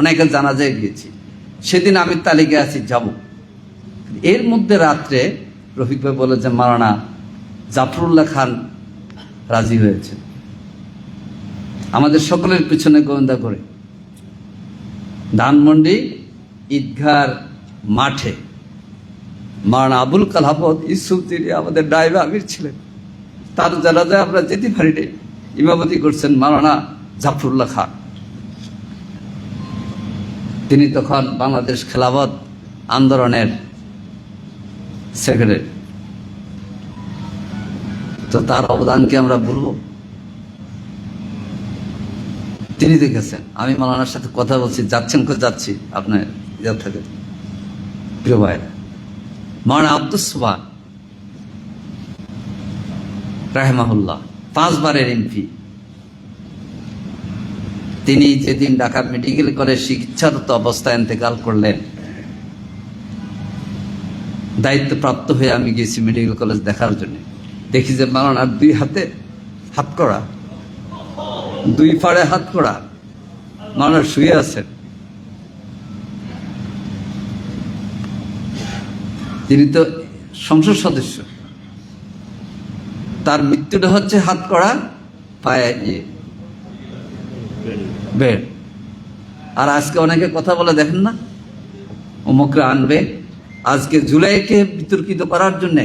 E: অনেকের জানাজায় গিয়েছি। সেদিন আমি তালিকায় আছি যাব। এর মধ্যে রাত্রে রফিক ভাই বলে যে মাওলানা জাফরুল্লাহ খান রাজি হয়েছে। আমাদের সকলের পিছনে গোয়েন্দা করে ধানমন্ডি ঈদগাহ মাঠে মাওলানা আবুল কালাম ইউসুফ, তিনি আমাদের নায়েবে আমির ছিলেন, তার জানাজায় আমরা যেতে পারিনি। ইমামতি করছেন মাওলানা জাফরুল্লাহ খান। তিনি তখন বাংলাদেশ খেলাফত আন্দোলনের সেক্রেটারি। তো তার অবদানকে আমরা বলবো? তিনি দেখেছেন। আমি মাওলানার সাথে কথা বলছি, যাচ্ছেন কো? যাচ্ছি আপনার ইয়া থেকে। প্রিয় ভাই, মাওলানা আব্দুস সুবহান রাহিমাহুল্লাহ 5 বারের এমপি, তিনি যেদিন ঢাকা মেডিকেল কলেজ চিকিৎসারত অবস্থায় ইন্তেকাল করলেন, দায়িত্বপ্রাপ্ত হয়ে আমি গেছি মেডিকেল কলেজ দেখার জন্য। দেখি যে মাওলানার 2 হাতে হাত করা, 2 পাড়ে হাত করা, মাওলানা শুয়ে আছেন। তিনি তো সংসদ সদস্য, তার মৃত্যুটা হচ্ছে হাত করা, পায়ে বেড। আর আজকে অনেকে কথা বলে দেখেন না, অমুকরা আনবে। আজকে জুলাইকে বিতর্কিত করার জন্য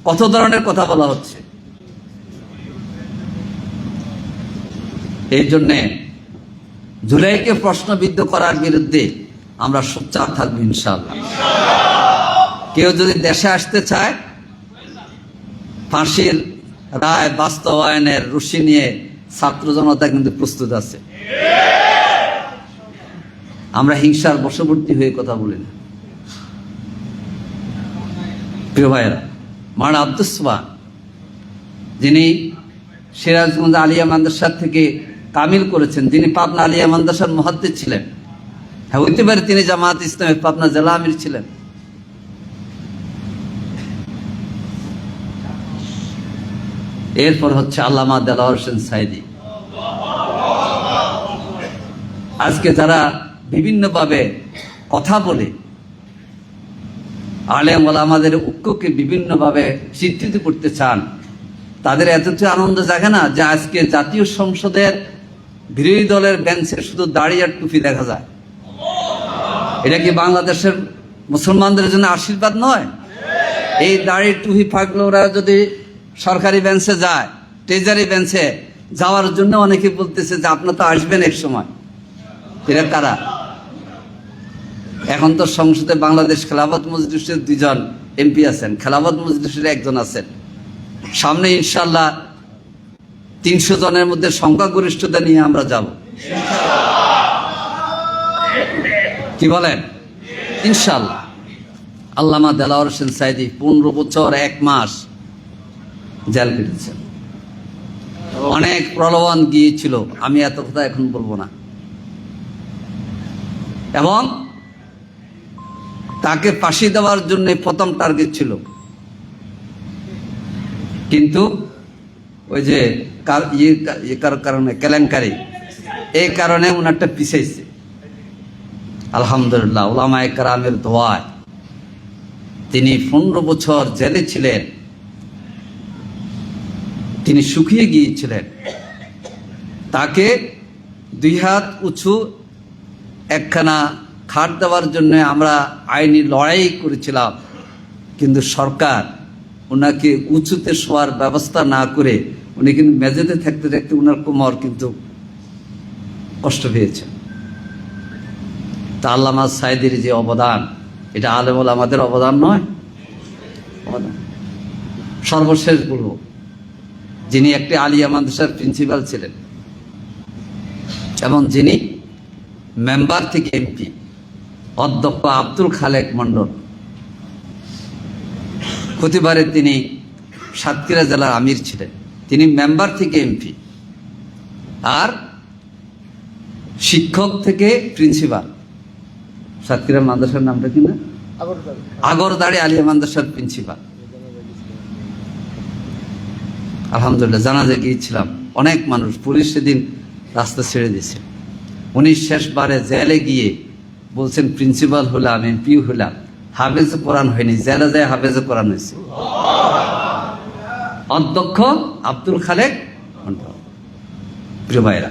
E: কত ধরনের কথা বলা হচ্ছে। এই জন্যে জুলাইকে প্রশ্নবিদ্ধ করার বিরুদ্ধে আমরা সোচ্চার থাকবো ইনশাআল্লাহ। কেউ যদি দেশে আসতে চায়, ফাঁসির রায় বাস্তবায়নের রুশি নিয়ে ছাত্র জনতা কিন্তু প্রস্তুত আছে। আমরা হিংসার বশবর্তী হয়ে কথা বলি না। প্রিয় ভাইয়েরা, মাওলানা আব্দুস সুবহান, যিনি সিরাজগঞ্জ আলিয়া মাদ্রাসা থেকে কামিল করেছেন, যিনি পাবনা আলিয়া মাদ্রাসার মুহাদ্দিস ছিলেন। হ্যাঁ, হইতে পারে তিনি জামাত ইসলামের পাবনা জেলা আমির ছিলেন। এরপর হচ্ছে আল্লামা দেলাওয়ার হোসেন সাইদি। আজকে যারা বিভিন্নভাবে কথা বলে আলেম ওলামাদের ঐক্যকে বিভিন্নভাবে স্বীকৃতি করতে চান, তাদের এতটা আনন্দ জাগে না যে আজকে জাতীয় সংসদের বিরোধী দলের বেঞ্চে শুধু দাড়ি আর টুপি দেখা যায়। এটা কি বাংলাদেশের মুসলমানদের জন্য আশীর্বাদ নয়? এই দাড়ি টুপি থাকলে ওরা যদি সরকারি বেঞ্চে যায়, ট্রেজারি বেঞ্চে যাওয়ার জন্য অনেকে বলতেছে যে আপনার তো আসবেন এক সময়। এরা কারা? এখন তো সংসদে বাংলাদেশ খেলাফত মজলিসের 2 জন এমপি আছেন, খেলাফত মজলিসের 1 জন আছেন। সামনে ইনশাআল্লাহ 300 জনের মধ্যে সংখ্যাগরিষ্ঠতা নিয়ে আমরা যাব। কি বলেন? ইনশাআল্লাহ। আল্লামা দেলাওয়ার হোসেন সাইদি 15 বছর 1 মাস জেল কেটেছেন। অনেক প্রলোভন গিয়েছিল, আমি এত কথা এখন বলবো না। এবং তাকে ফাঁসি দেওয়ার জন্য প্রথম টার্গেট ছিল, কিন্তু ওই যে কারণে কেলেঙ্কারি, এই কারণে উনারটা পিছাইছে। আলহামদুলিল্লাহ, উলামায়ে কেরামের দোয়ায় তিনি 15 বছর জেলে ছিলেন। তিনি শুকিয়ে গিয়েছিলেন। তাকে 2 হাত উঁচু একখানা খাট দেওয়ার জন্য আমরা আইনি লড়াই করেছিলাম, কিন্তু সরকার ওনাকে উঁচুতে শোয়ার ব্যবস্থা না করে উনি কিন্তু মেঝেতে থাকতে থাকতে ওনার কোমর কিন্তু কষ্ট পেয়েছে। তা আল্লামা সাইদির যে অবদান, এটা আলেম ওলামাদের অবদান নয়? অবদান। সর্বশেষ বলবো, যিনি একটি আলিয়া মাদ্রাসার প্রিন্সিপাল ছিলেন এবং যিনি মেম্বার থেকে এমপি, অধ্যক্ষ আব্দুল খালেক মন্ডল। প্রতিবারে তিনি সাতক্ষীরা জেলার আমির ছিলেন। তিনি মেম্বার থেকে এমপি আর শিক্ষক থেকে প্রিন্সিপাল। সাতক্ষীরা মাদ্রাসার নামটা কি না? আগরদাড়ি আলিয়া মাদ্রাসার প্রিন্সিপাল। আলহামদুলিল্লাহ, জানাজা গিয়েছিলাম। অনেক মানুষ, পুলিশ সেদিন রাস্তা ছেড়ে দিয়েছে। উনি শেষবারে জেলে গিয়ে বলছেন, প্রিন্সিপাল হলাম, এমপি হলাম, হাফেজ কোরআন হয়নি, জেলে যায় হাফেজ কোরআন হয়েছে। অধ্যক্ষ আব্দুল খালেক মন্ডল। প্রিয় ভাইরা,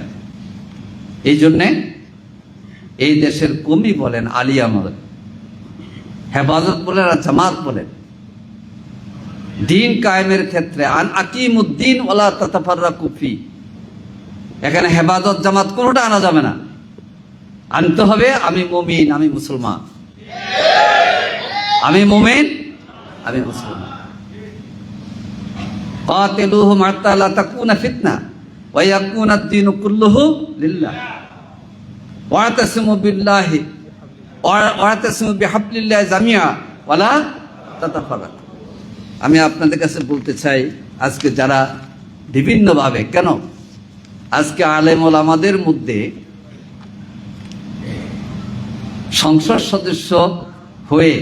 E: এই জন্যে এই দেশের কমি বলেন, আলিয়া বলেন, হেফাজত বলেন আর জামাত বলেন, দিন কায়েমের ক্ষেত্রে আন আকিমুদ্দিন ওয়ালা তাতাফাররাকু ফি, এখানে হেফাজত জামাত কোনোটা আনা যাবে না। আনতে হবে আমি মুমিন, আমি মুসলমান, আমি মুমিন, আমি মুসলমান। কাতিলুহুম হাত্তা লা তাকুনা ফিতনা ওয়া ইয়াকুনা আদ-দীনু কুল্লুহু লিল্লাহ ওয়াতাসিমু বিল্লাহি ওয়াতাসিমু বিহাবলিল্লাহি জামিআ ওয়া লা তাতাফাররাকু। আমি আপনাদের কাছে বলতে চাই, আজকে যারা বিভিন্নভাবে, কেন আজকে আলেম ওলামাদের মধ্যে সংসদ সদস্য হয়ে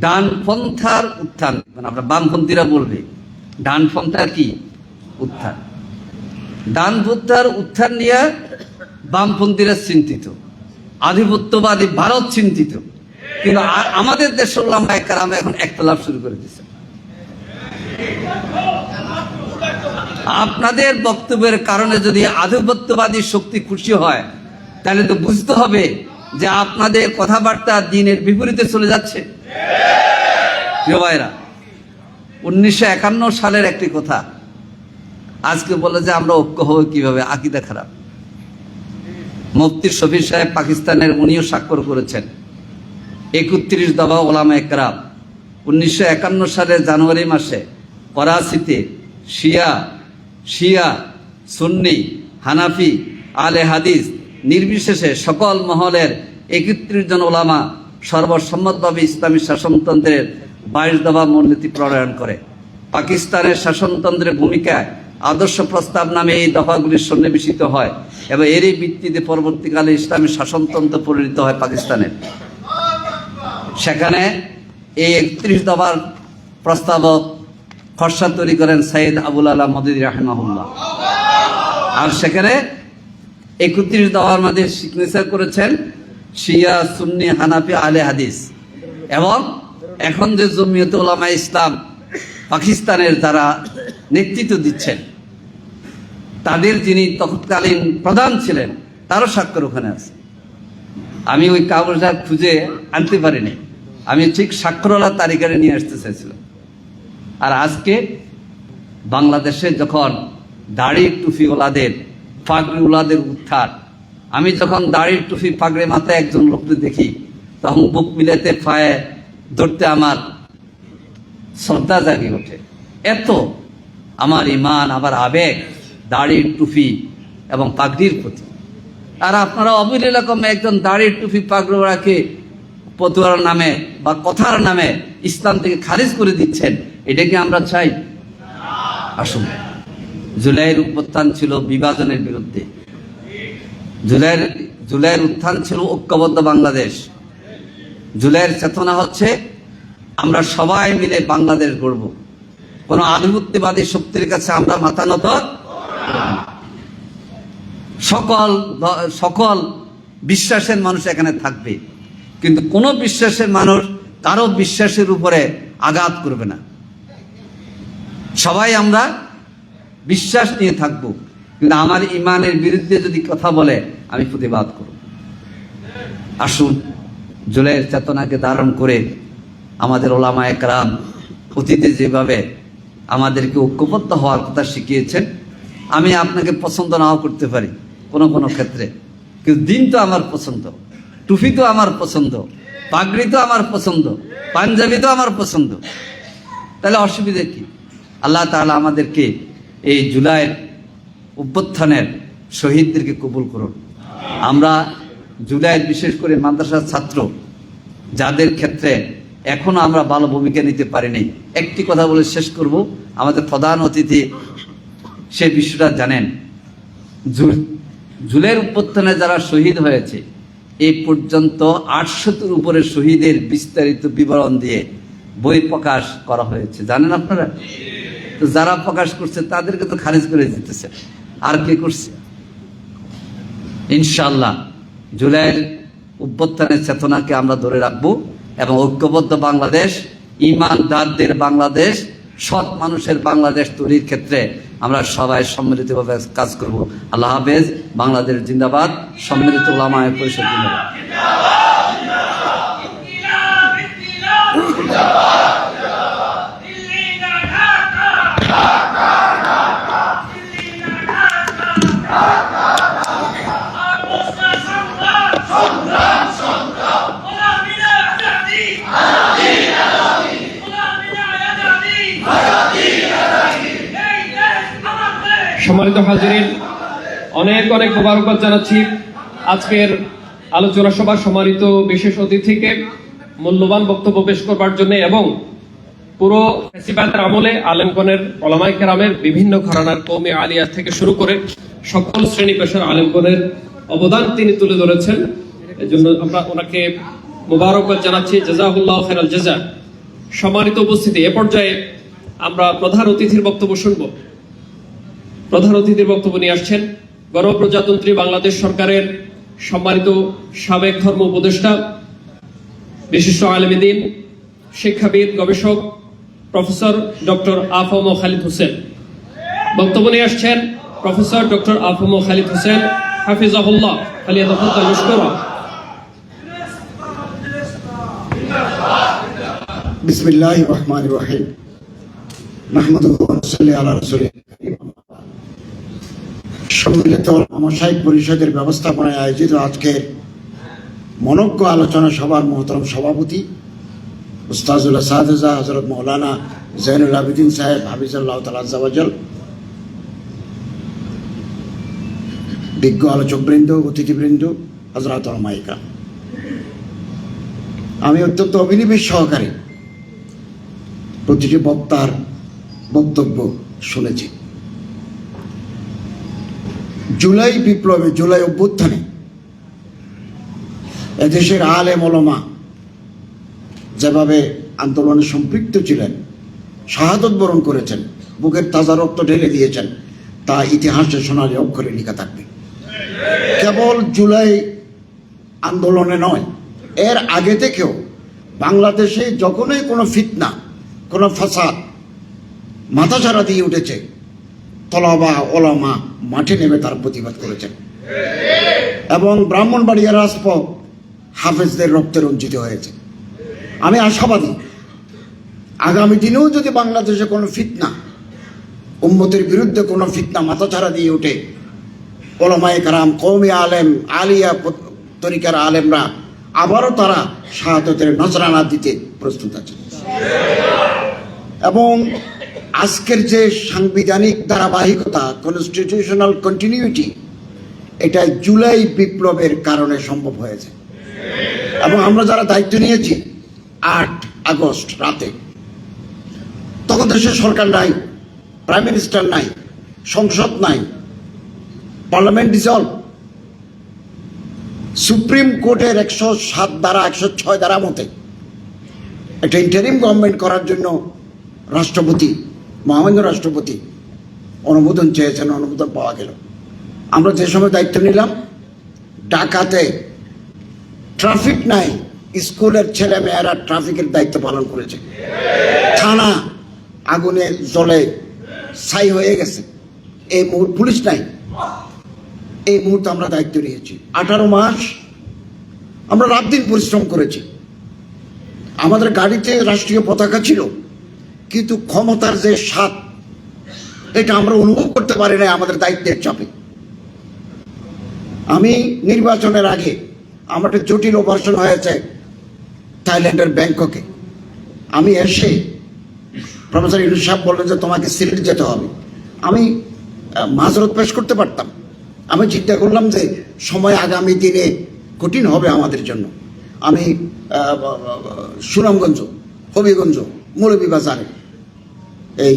E: ডানপন্থার উত্থান, মানে আমরা বামপন্থীরা বলবে ডানপন্থার কি উত্থান, ডানপন্থার উত্থান নিয়ে বামপন্থীরা চিন্তিত, আধিপত্যবাদী ভারত চিন্তিত, কিন্তু আমাদের দেশের ওলামায়ে কেরাম এখন একতলাপ শুরু করে দিয়েছে। আপনাদের বক্তব্যের কারণে যদি আধিপত্যবাদী শক্তি খুশি হয়, তাহলে তো বুঝতে হবে যে আপনাদের কথাবার্তা দিনের বিপরীতে চলে যাচ্ছে। প্রিয় ভাইরা, 1951 সালের একটি কথা আজকে বলে যে আমরা ঐক্য হব কিভাবে, আকীদা খারাপ। মুফতি শফি সাহেব পাকিস্তানের, উনিও স্বাক্ষর করেছেন 31 দফা ওলামায়ে কেরাম। 1951 সালের জানুয়ারি মাসে করাচিতে শিয়া সুন্নি হানাফি আলে হাদিস নির্বিশেষে সকল মহলের 31 জন ওলামা সর্বসম্মতভাবে ইসলামী শাসনতন্ত্রের 22 দফা মূলনীতি প্রণয়ন করে। পাকিস্তানের শাসনতন্ত্রের ভূমিকায় আদর্শ প্রস্তাব নামে এই দফাগুলি সন্নিবেশিত হয় এবং এরই ভিত্তিতে পরবর্তীকালে ইসলামী শাসনতন্ত্র পরিণত হয় পাকিস্তানের। সেখানে এই 31 দফার প্রস্তাবক খসড়া তৈরি করেন সৈয়দ আবুল আলা মওদুদী রাহিমাহুল্লাহ। আর সেখানে 31 দফার মধ্যে সিগনেচার করেছেন শিয়া সুন্নি হানাফি আলে হাদিস এবং এখন যে জমিয়তে উলামায়ে ইসলাম পাকিস্তানের যারা নেতৃত্ব দিচ্ছেন, তাদের যিনি তৎকালীন প্রধান ছিলেন, তারও স্বাক্ষর ওখানে আছে। আমি ওই কাগজটা খুঁজে আনতে পারিনি, আমি ঠিক স্বাক্ষরওয়ালা তালিকায় নিয়ে আসতে চাইছিলাম। আর আজকে বাংলাদেশে যখন দাড়ি টুপি ওলাদের, পাগড়ি ওলাদের উত্থান, আমি যখন দাড়ি টুপি পাগড়ি মাথায় একজন লোককে দেখি, তখন বুক মিলাতে পায়ে ধরতে আমার শ্রদ্ধা জাগিয়ে ওঠে। এত আমার ইমান, আমার আবেগ দাড়ি টুপি এবং পাগড়ির প্রতি। আর আপনারা অবলীলা কমে একজন দাড়ি টুপি পাগড়ি ওরাকে পতুয়ার নামে বা কথার নামে ইসলাম থেকে খারিজ করে দিচ্ছেন, এটা কি আমরা চাই? আসুন, জুলাইয়ের উত্থান ছিল বিভাজনের বিরুদ্ধে, জুলাইয়ের উত্থান ছিল ঐক্যবদ্ধ বাংলাদেশ। জুলাইয়ের চেতনা হচ্ছে আমরা সবাই মিলে বাংলাদেশ গড়ব, কোন আধিপত্যবাদী শক্তির কাছে আমরা মাথা নত। সকল বিশ্বাসের মানুষ এখানে থাকবে, কিন্তু কোন বিশ্বাসের মানুষ কারো বিশ্বাসের উপরে আঘাত করবে না। সবাই আমরা বিশ্বাস নিয়ে থাকবো, কিন্তু আমার ইমানের বিরুদ্ধে যদি কথা বলে আমি প্রতিবাদ করব। আসুন, জুলাইয়ের চেতনাকে ধারণ করে আমাদের ওলামায়ে কেরাম অতীতে যেভাবে আমাদেরকে ঐক্যবদ্ধ হওয়ার কথা শিখিয়েছেন, আমি আপনাকে পছন্দ নাও করতে পারি কোনো কোনো ক্ষেত্রে, কিন্তু দিন তো আমার পছন্দ, টুপি তো আমার পছন্দ, পাগড়ি তো আমার পছন্দ, পাঞ্জাবি তো আমার পছন্দ, তাহলে অসুবিধা কি? আল্লাহ তাআলা আমাদেরকে এই জুলাইয়ের অভ্যুত্থানের শহীদদেরকে কবুল করুন। আমরা জুলাইয়ের বিশেষ করে মাদ্রাসার ছাত্র যাদের ক্ষেত্রে এখনো আমরা ভালো ভূমিকা নিতে পারিনি, একটি কথা বলে শেষ করব। আমাদের প্রধান অতিথি সে বিষয়টা জানেন। জুলাইয়ের অভ্যুত্থানে যারা শহীদ হয়েছে, এই পর্যন্ত 800-র উপরে শহীদের বিস্তারিত বিবরণ দিয়ে বই প্রকাশ করা হয়েছে, জানেন আপনারা? তো যারা প্রকাশ করছে তাদেরকে তো খারিজ করে দিতেছে, আর কে করছে? ইনশাআল্লাহ জুলাইয়ের অভ্যুত্থানের চেতনাকে আমরা ধরে রাখবো এবং ঐক্যবদ্ধ বাংলাদেশ, ইমানদারদের বাংলাদেশ, সৎ মানুষের বাংলাদেশ তৈরির ক্ষেত্রে আমরা সবাই সম্মিলিতভাবে কাজ করব। আল্লাহ হাফেজ। বাংলাদেশ জিন্দাবাদ। সম্মিলিত উলামায়ে পরিষদ জিন্দাবাদ।
B: সম্মানিত হাজিরিন, অনেক অনেক মোবারকবাদ জানাচ্ছি আজকের আলোচনা সভার সম্মানিত বিশেষ অতিথিকে মূল্যবান বক্তব্য পেশ করবার জন্য এবং পুরো ফেসিবাদের আমলে আলেমগণের ওলামায়ে কেরামের বিভিন্ন ঘরানার কওমি আলিয়া থেকে শুরু করে সকল শ্রেণী পেশার আলেমগণের অবদান তিনি তুলে ধরেছেন। এজন্য আমরা ওনাকে মোবারকবাদ জানাচ্ছি, জাযাহুল্লাহ খায়রাল জাযা। সম্মানিত উপস্থিতি, এ পর্যায়ে আমরা প্রধান অতিথির বক্তব্য শুনব। প্রধান অতিথির বক্তব্য নিয়ে আসছেন গণপ্রজাতন্ত্রী বাংলাদেশ সরকারের সম্মানিত সাবেক ধর্ম উপদেষ্টা, বিশিষ্ট আলেমে দ্বীন, শিক্ষাবিদ, গবেষক প্রফেসর ডক্টর আফম খালিদ হোসেন। বক্তব্য নিয়ে আসছেন প্রফেসর ডক্টর আফম খালিদ হোসেন, হাফিজাহুল্লাহ। ফালিয়াতাফাদ্দাল মাশকুরা।
F: বিসমিল্লাহির রহমানির রহিম। নাহমাদুহু ওয়া নুসাল্লি আলা রাসূলিল কারীম। সম্মিলিত মশাইখ পরিষদের ব্যবস্থাপনায় আয়োজিত আজকের মনজ্ঞ আলোচনা সভার মহতরম সভাপতি উস্তাজুল সাদেজা হযরত মাওলানা জৈনুল আবেদিন সাহেব হাফিজাল্লাহ তাআলা আযজা ওয়াজাল, বিজ্ঞ আলোচকবৃন্দ, অতিথিবৃন্দ, হযরত ওলামায়ে, আমি অত্যন্ত অভিনিবেশ সহকারে প্রতিটি বক্তার বক্তব্য শুনেছি। জুলাই বিপ্লবে, জুলাই অভ্যুত্থানে এদেশের আলেম ওলামা যেভাবে আন্দোলনে সম্পৃক্ত ছিলেন, শাহাদত বরণ করেছেন, বুকের তাজা রক্ত ঢেলে দিয়েছেন, তা ইতিহাসে সোনালী অক্ষরে লেখা থাকবে। কেবল জুলাই আন্দোলনে নয়, এর আগে থেকেও বাংলাদেশে যখনই কোনো ফিতনা, কোনো ফাসাদ মাথাছাড়া দিয়ে উঠেছে, তলাবা ওলামা মাঠে নেমে তার প্রতিবাদ করেছেন এবং ব্রাহ্মণবাড়িয়া রাজপথ হাফেজদের রক্তে রঞ্জিত হয়েছে। আমি আশাবাদী আগামী দিনেও যদি বাংলাদেশে কোনো ফিতনা, উম্মতের বিরুদ্ধে কোনো ফিতনা মাথাছাড়া দিয়ে ওঠে, ওলামায়ে কেরাম, কওমি আলেম, আলিয়া তরিকার আলেমরা আবারও তারা শাহাদতের নজরানা দিতে প্রস্তুত আছে। এবং আজকের যে সাংবিধানিক ধারাবাহিকতা, কনস্টিটিউশনাল কন্টিনিউটি, এটা জুলাই বিপ্লবের কারণে সম্ভব হয়েছে। এবং আমরা যারা দায়িত্ব নিয়েছি 8 আগস্ট রাতে, তখন দেশের সরকার নাই, প্রাইম মিনিস্টার নাই, সংসদ নাই, পার্লামেন্ট ডিসলভ, সুপ্রিম কোর্টের 107 ধারা 106 ধারা মতে একটা ইন্টারিম গভর্নমেন্ট করার জন্য রাষ্ট্রপতি, মহামান্য রাষ্ট্রপতি অনুমোদন চেয়েছেন, অনুমোদন পাওয়া গেল। আমরা যে সময় দায়িত্ব নিলাম, ঢাকাতে ট্রাফিক নাই, স্কুলের ছেলে মেয়েরা ট্রাফিকের দায়িত্ব পালন করেছে, থানা আগুনে জ্বলে ছাই হয়ে গেছে, এই মুহূর্তে পুলিশ নাই। এই মুহূর্তে আমরা দায়িত্ব নিয়েছি, 18 মাস আমরা রাত দিন পরিশ্রম করেছি। আমাদের গাড়িতে রাষ্ট্রীয় পতাকা ছিল, কিন্তু ক্ষমতার যে স্বাদ, এটা আমরা অনুভব করতে পারি না আমাদের দায়িত্বের চাপে। আমি নির্বাচনের আগে আমার একটা জটিল অপারেশন হয়েছে থাইল্যান্ডের ব্যাংককে। আমি এসে প্রফেসর ইউনুস সাহেব বললেন যে তোমাকে সিলেট যেতে হবে। আমি মাঝরত পেশ করতে পারতাম। আমি চিন্তা করলাম যে সময় আগামী দিনে কঠিন হবে আমাদের জন্য। আমি সুনামগঞ্জ, হবিগঞ্জ, মৌলভীবাজারে এই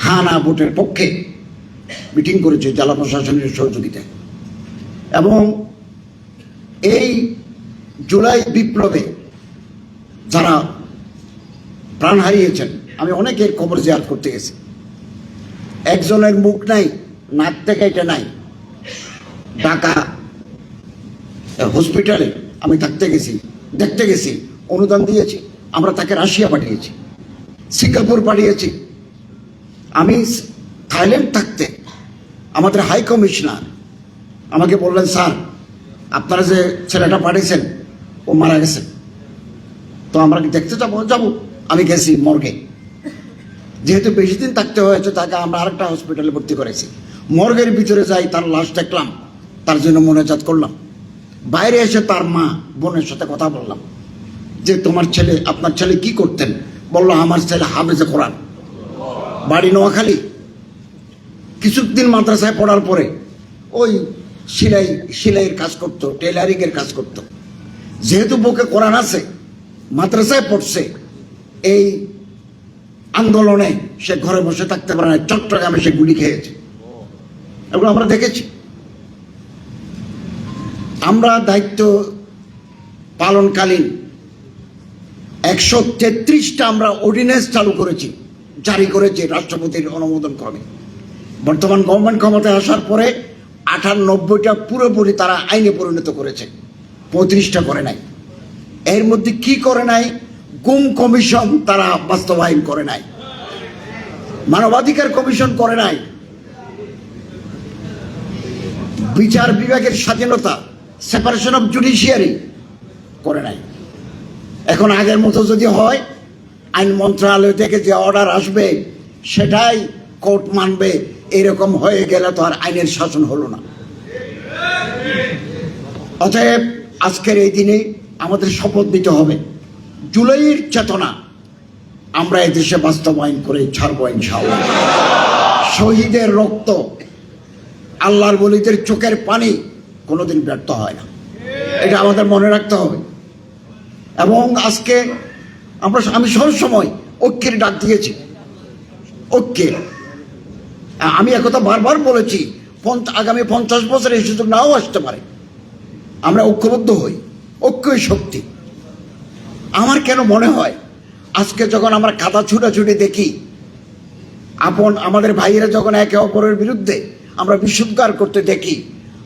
F: হানা ভোটের পক্ষে মিটিং করেছি জেলা প্রশাসনের সহযোগিতায়। এবং এই জুলাই বিপ্লবে যারা প্রাণ হারিয়েছেন, আমি অনেকের কবর জিয়ারত করতে গেছি। একজনের মুখ নাই, নাক থেকে এটা নাই। ঢাকা হসপিটালে আমি থাকতে গেছি, দেখতে গেছি, অনুদান দিয়েছি। আমরা তাকে রাশিয়া পাঠিয়েছি, সিঙ্গাপুর পাঠিয়েছি। আমি থাইল্যান্ড থাকতে আমাদের হাই কমিশনার আমাকে বললেন, স্যার আপনারা যে ছেলেটা পাঠিয়েছেন ও মারা গেছে, তো আমরা কি দেখতে যাবো? যাবো। আমি গেছি মর্গে। যেহেতু বেশি দিন থাকতে হয়েছে, তাকে আমরা আরেকটা হসপিটালে ভর্তি করেছি। মর্গের ভিতরে যাই, তার লাশ দেখলাম, তার জন্য মোনাজাত করলাম। বাইরে এসে তার মা বোনের সাথে কথা বললাম যে তোমার ছেলে, আপনার ছেলে কি করতেন? বললো আমার ছেলে হাফেজে কোরআন, বাড়ি নোয়াখালী। কিছুদিন মাদ্রাসায় পড়ার পরে ওই সেলাইয়ের কাজ করতো, টেলারিংয়ের কাজ করতো। যেহেতু বুকে কোরআন আছে, মাদ্রাসায় পড়ছে, এই আন্দোলনে সে ঘরে বসে থাকতে পারে না, চট্টগ্রামে সে গুলি খেয়েছে। এগুলো আমরা দেখেছি। আমরা দায়িত্ব পালনকালীন 133টা আমরা অর্ডিন্যান্স চালু করেছি, জারি করেছি রাষ্ট্রপতির অনুমোদন ক্রমে। বর্তমান গভর্নমেন্ট ক্ষমতায় আসার পরে 98টা পুরোপুরি তারা আইনে পরিণত করেছে, 35টা করে নাই। এর মধ্যে কি করে নাই? গুম কমিশন তারা বাস্তবায়ন করে নাই, মানবাধিকার কমিশন করে নাই, বিচার বিভাগের স্বাধীনতা, সেপারেশন অফ জুডিশিয়ারি করে নাই। এখন আগের মতো যদি হয়, আইন মন্ত্রণালয় থেকে যে অর্ডার আসবে সেটাই কোর্ট মানবে, এরকম হয়ে গেলে তো আর আইনের শাসন হলো না। অতএব আজকের এই দিনে আমাদের শপথ নিতে হবে, জুলাইয়ের চেতনা আমরা এই দেশে বাস্তবায়ন করে ছাড়বো ইনশাআল্লাহ। শহীদের রক্ত, আল্লাহর ওলিদের চোখের পানি কোনোদিন ব্যর্থ হয় না, এটা আমাদের মনে রাখতে হবে। এবং আজকে আমি সবসময় ঐক্যের ডাক দিয়েছি, ঐক্যের। আমি একথা বারবার বলেছি, আগামী 50 বছর এই সুযোগ নাও আসতে পারে, আমরা ঐক্যবদ্ধ হই, ঐক্যই শক্তি। আমার কেন মনে হয় আজকে যখন আমরা কাদা ছুটাছুটি দেখি, আমাদের ভাইয়েরা যখন একে অপরের বিরুদ্ধে আমরা বিশুদ্ধার করতে দেখি,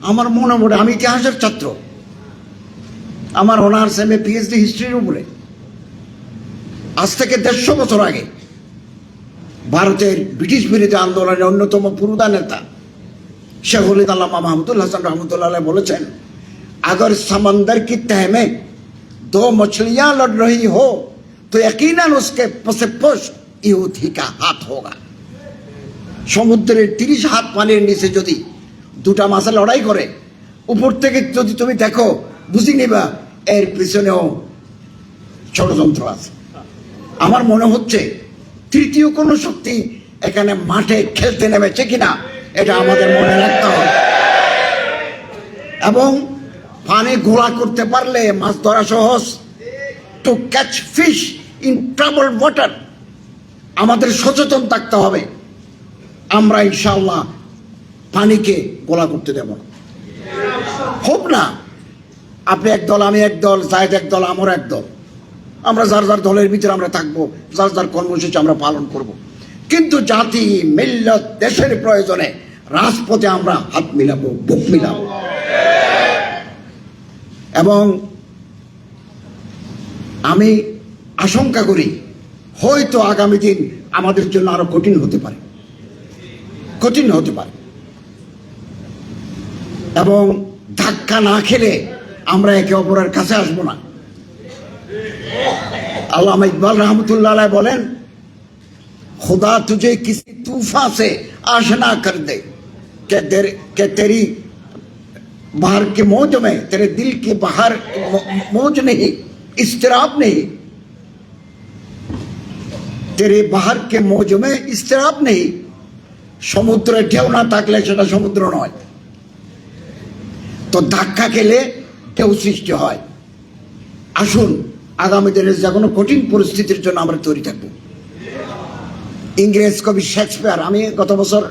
F: আমার মনে মনে, আমি ইতিহাসের ছাত্র, আমার অনার্স এম এ পিএইচডি হিস্ট্রির উপরে। আজ থেকে 150 বছর আগে ভারতের ব্রিটিশ বিরোধী আন্দোলনের অন্যতম পুরুদা নেতা শেখ ওলিদ আল্লামা মাহমুদুল হাসান রহমতুল্লাহ বলেছেন, अगर समंदर की तह में 2 मछलियां लड़ रही हो तो यकीनन उसके पसे-पोश ইহুদি का हाथ होगा। সমুদ্রের 30 হাত পানির নিচে যদি দুটা মাছ লড়াই করে, উপর থেকে যদি তুমি দেখো, বুঝি নিবা এর পিছনেও ষড়যন্ত্র আছে। আমার মনে হচ্ছে তৃতীয় কোনো শক্তি এখানে মাঠে খেলতে নেমেছে কিনা, এটা আমাদের মনে রাখতে হবে। এবং পানি ঘোলা করতে পারলে মাছ ধরা সহজ। To catch fish in trouble water আমাদের সচেতন থাকতে হবে। আমরা ইনশাআল্লাহ পানিকে গোলা করতে দেব না। হোক না আপনি এক দল, আমি এক দল, জায়েদ এক দল, আমার এক দল, আমরা যার যার দলের ভিতরে আমরা থাকবো, যার যার কর্মসূচি আমরা পালন করব। কিন্তু জাতি, মিল্লত, দেশের প্রয়োজনে রাজপথে আমরা হাত মিলাবো, বুক মিলাবো। এবং আমি আশঙ্কা করি হয়তো আগামী দিন আমাদের জন্য আরো কঠিন হতে পারে, কঠিন হতে পারে। এবং ধাক্কা না খেলে আমরা একে অপরের কাছে আসবো না। আল্লামা ইকবাল রহমতুল্লাহ আলাইহি বলেন, खुदा तुझे किसी तूफान से आशना कर दे कि तेरी बाहर के मौज में, तेरे दिल की बाहर मौज नहीं, इस्तिराब नहीं, तेरे बाहर के मौज में इस्तिराब नहीं। সমুদ্রে ঢেউ না থাকলে সেটা সমুদ্র নয়। তো ধাক্কা খেলে ঢেউ সৃষ্টি হয়। আসুন আগামী দিনের যে কোনো কঠিন পরিস্থিতির জন্য আমরা তৈরি থাকবো। ইংরেজ কবি শেক্সপিয়ার, আমি গত বছর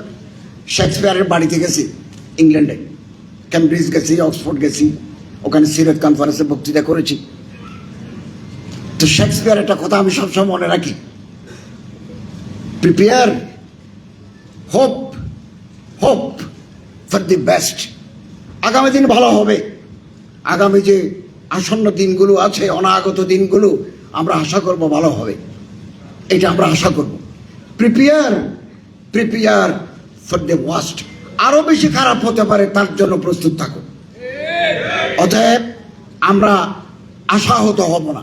F: শেক্সপিয়ারের বাড়িতে গেছি, ইংল্যান্ডে ক্যামব্রিজ গেছি, অক্সফোর্ড গেছি, ওখানে সিরাত কনফারেন্সে বক্তৃতা করেছি। তো শেক্সপিয়ার একটা কথা আমি সবসময় মনে রাখি, prepare hope hope for the best. আগামী দিন ভালো হবে। আগামী যে আসন্ন দিনগুলো আছে, অনাগত দিনগুলো আমরা আশা করব ভালো হবে, এটা আমরা আশা করব। Prepare prepare for the worst, আরো বেশি খারাপ হতে পারে তার জন্য প্রস্তুত থাকো। অতএব আমরা আশাহত হব না,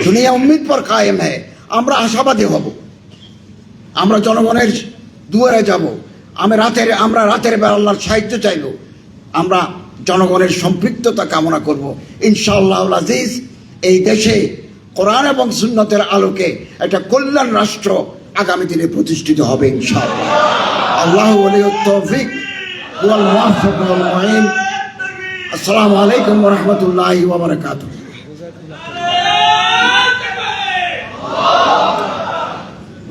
F: দুনিয়া উম্মিদ পর কায়েম হয়, আমরা আশাবাদী হব। আমরা জনগণের দুয়ারে যাব, আমরা রাতের বেলা আল্লাহর সাহায্য চাইব, আমরা জনগণের সম্পৃক্ততা কামনা করব। ইনশাআল্লাহ আজিজ এই দেশে কোরআন এবং সুন্নতের আলোকে একটা কল্যাণ রাষ্ট্র আগামী দিনে প্রতিষ্ঠিত হবে ইনশাআল্লাহ। الله ولي التوفيق هو الموفق والمعين. السلام عليكم ورحمة الله وبركاته.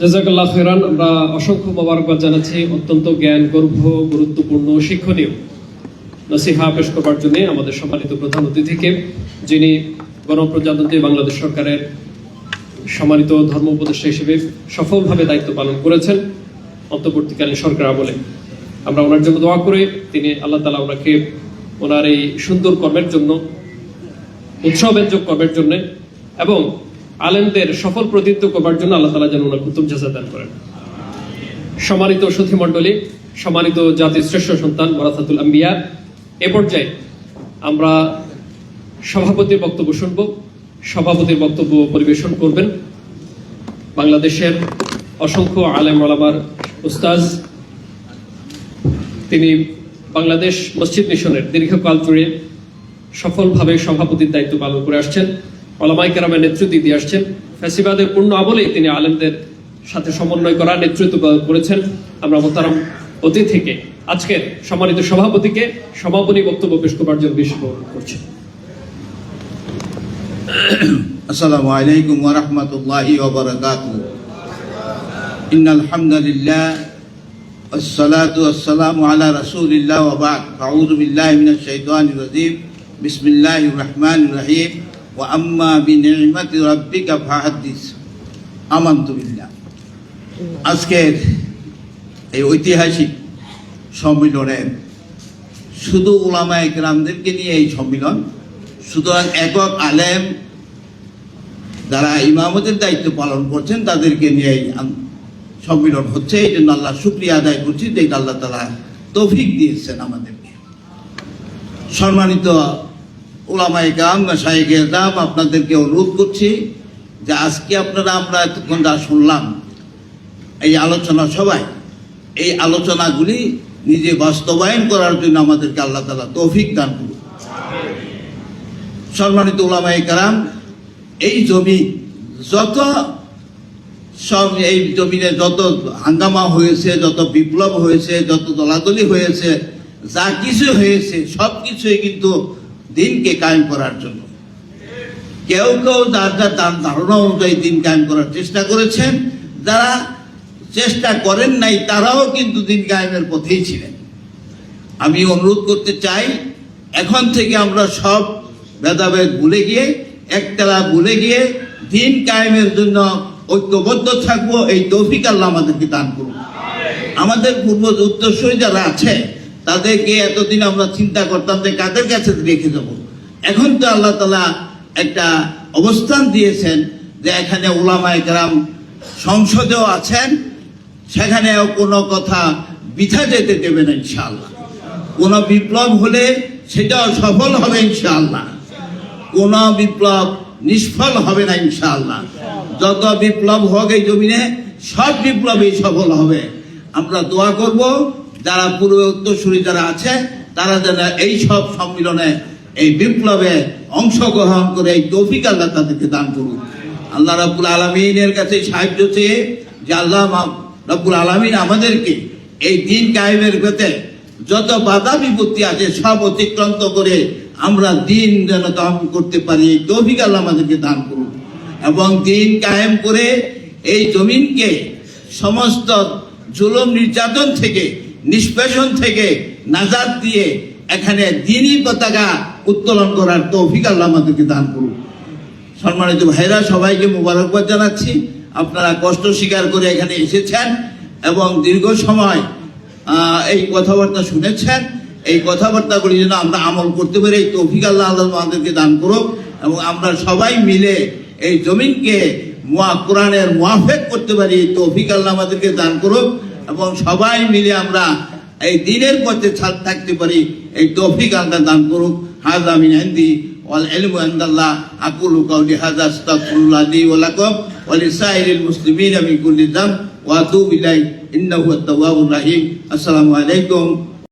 B: জাযাকাল্লাহ খাইরান। আমরা অসংখ্য মোবারকবাদ জানাচ্ছি অত্যন্ত জ্ঞান গর্ভ, গুরুত্বপূর্ণ, শিক্ষণীয় নসিহা পেশ করবার জন্য আমাদের সম্মানিত প্রধান অতিথিকে, যিনি গণপ্রজাতন্ত্রী বাংলাদেশ সরকারের সম্মানিত ধর্ম উপদেষ্টা হিসেবে সফলভাবে দায়িত্ব পালন করেছেন অন্তর্বর্তীকালীন সরকার আমলে। আমরা ওনার জন্য দোয়া করে তিনি আল্লাহ তাআলা ওনাকে ওনার এই সুন্দর কর্মের জন্য, উৎসবব্যঞ্জক কর্মের জন্য এবং আলেমদের সফল প্রতিনিধিত্ব করবার জন্য আল্লাহ তাআলা যেন ওনার উত্তম জাযা দান করেন। সম্মানিত সুধী মণ্ডলী, সম্মানিত জাতির শ্রেষ্ঠ সন্তান ওয়ারাসাতুল আম্বিয়া, এ পর্যায়ে আমরা সভাপতির বক্তব্য শুনব। সভাপতির বক্তব্য পরিবেশন করবেন বাংলাদেশের অসংখ্য আলেম ওলামার উস্তাজ। তিনি বাংলাদেশ মসজিদ মিশনের দীর্ঘকাল জুড়ে সফলভাবে সভাপতির দায়িত্ব পালন করে আসছেন, ওলামায়ে কেরামের নেতৃত্ব দিয়ে আসছেন। ফ্যাসিবাদের পূর্ণ আমলেই তিনি আলেমদের সাথে সমন্বয় করা, নেতৃত্ব করেছেন। আমরা মোহতারাম অতিথিকে, আজকের সম্মানিত সভাপতিকে সমাপনী বক্তব্য পেশ করবার জন্য বিশেষ অনুরোধ করছি।
G: السلام عليكم ورحمة الله وبركاته. إن الحمد لله والصلاة والسلام على رسول الله وبعد. أعوذ بالله من الشيطان الرجيم. بسم الله الرحمن الرحيم. وأما بنعمة ربك فحدث. آمنت بالله. আজকের এই ঐতিহাসিক সম্মেলনের শুধু উলামায়ে কেরামদেরকে নিয়ে এই সম্মেলন, সুতরাং একক আলেম যারা ইমামতের দায়িত্ব পালন করছেন তাদেরকে নিয়ে সম্মেলন হচ্ছে। এই জন্য আল্লাহ শুকরিয়া আদায় করছি যে আল্লাহ তাআলা তৌফিক দিয়েছেন আমাদেরকে। সম্মানিত উলামায়ে কেরাম, মাশায়েখে কেরাম, আপনাদেরকে অনুরোধ করছি যে আজকে আপনারা আমরা এতক্ষণ যা শুনলাম এই আলোচনা সবাই, এই আলোচনাগুলি নিজে বাস্তবায়ন করার জন্য আমাদেরকে আল্লাহ তাআলা তৌফিক দান করুন। সম্মানিত উলামায়ে কেরাম, এই জমি যত সব, এই জমিনে যত হাঙ্গামা হয়েছে, যত বিপ্লব হয়েছে, যত দলাদলি হয়েছে, যা কিছু হয়েছে সব কিছুই কিন্তু দিনকে কায়েম করার জন্য। কেউ কেউ যার যার ধারণা অনুযায়ী দিন কায়েম করার চেষ্টা করেছেন, যারা চেষ্টা করেন নাই তারাও কিন্তু দিন কায়েমের পথেই ছিলেন। আমি অনুরোধ করতে চাই, এখন থেকে আমরা সব ভেদাভেদ ভুলে গিয়ে, একতলা ভুলে গিয়ে দিন কায়েমের জন্য ঐক্যবদ্ধ থাকবো। এই তৌফিক আল্লাহ আমাদেরকে দান করুন। আমাদের পূর্ব উত্তরসূরি যারা আছে তাদেরকে এতদিন আমরা চিন্তা করতাম যে কাদের কাছে রেখে যাব। এখন তো আল্লাহ তাআলা একটা অবস্থান দিয়েছেন যে এখানে উলামায়ে কেরাম সংসদেও আছেন, সেখানেও কোনো কথা বৃথা যেতে দেবে না ইনশাআল্লাহ। কোনো বিপ্লব হলে সেটাও সফল হবে ইনশাআল্লাহ, কোন বিপ্লব নিষ্ফল হবে না ইনশাআল্লাহ। যত বিপ্লব হোক এই জমিনে, সব বিপ্লবই সফল হবে। আমরা দোয়া করব যারা পূর্ব উত্তরসূরি যারা আছে তারা যেন এই সব সম্মেলনে, এই বিপ্লবে অংশগ্রহণ করে এই তৌফিক আল্লাহ তাদেরকে দান করুন। আল্লাহ রাব্বুল আলামিনের কাছে সাহায্য চেয়ে যে আল্লাহ রাব্বুল আলামিন আমাদেরকে এই দিন কায়েমের পথে যত বাধা বিপত্তি আছে সব অতিক্রান্ত করে আমরা দিন যেন কায়েম করতে পারি, এই তৌফিক আল্লাহ আমাদেরকে দান করুন। এবং দিন কায়েম করে এই জমিনকে সমস্ত জুলুম নির্যাতন থেকে, নিষ্পেষণ থেকে নাজাত দিয়ে এখানে দ্বীনি পতাকা উত্তোলন করার তৌফিক আল্লাহ আমাদেরকে দান করুন। সম্মানিত ভাইরা, সবাইকে মোবারকবাদ জানাচ্ছি। আপনারা কষ্ট স্বীকার করে এখানে এসেছেন এবং দীর্ঘ সময় এই কথাবার্তা শুনেছেন। এই কথাবার্তাগুলি যেন আমরা আমল করতে পারি, এই তৌফিক আল্লাহ আমাদেরকে দান করুক এবং আমরা সবাই মিলে এই জমিনকে কোরআনের মুআফিক করতে পারি, এই তৌফিক আল্লাহ আমাদেরকে দান করুক এবং সবাই মিলে আমরা এই দ্বীনের পথে থাকতে পারি, এই তৌফিক আল্লাহ দান করুক। হাযা মিন ইনদি ওয়াল ইলমু ইনদাল্লাহ। আকুলু কাওলি হাযা আস্তাগফিরুল্লাহ লি ওয়া লাকুম ওয়া লিসাইরিল মুসলিমিনা মিন কুল্লি যাম ওয়া আতুবু ইলাইহি ইন্নাহু আত-তাওয়াবুর রাহিম। আসসালামু আলাইকুম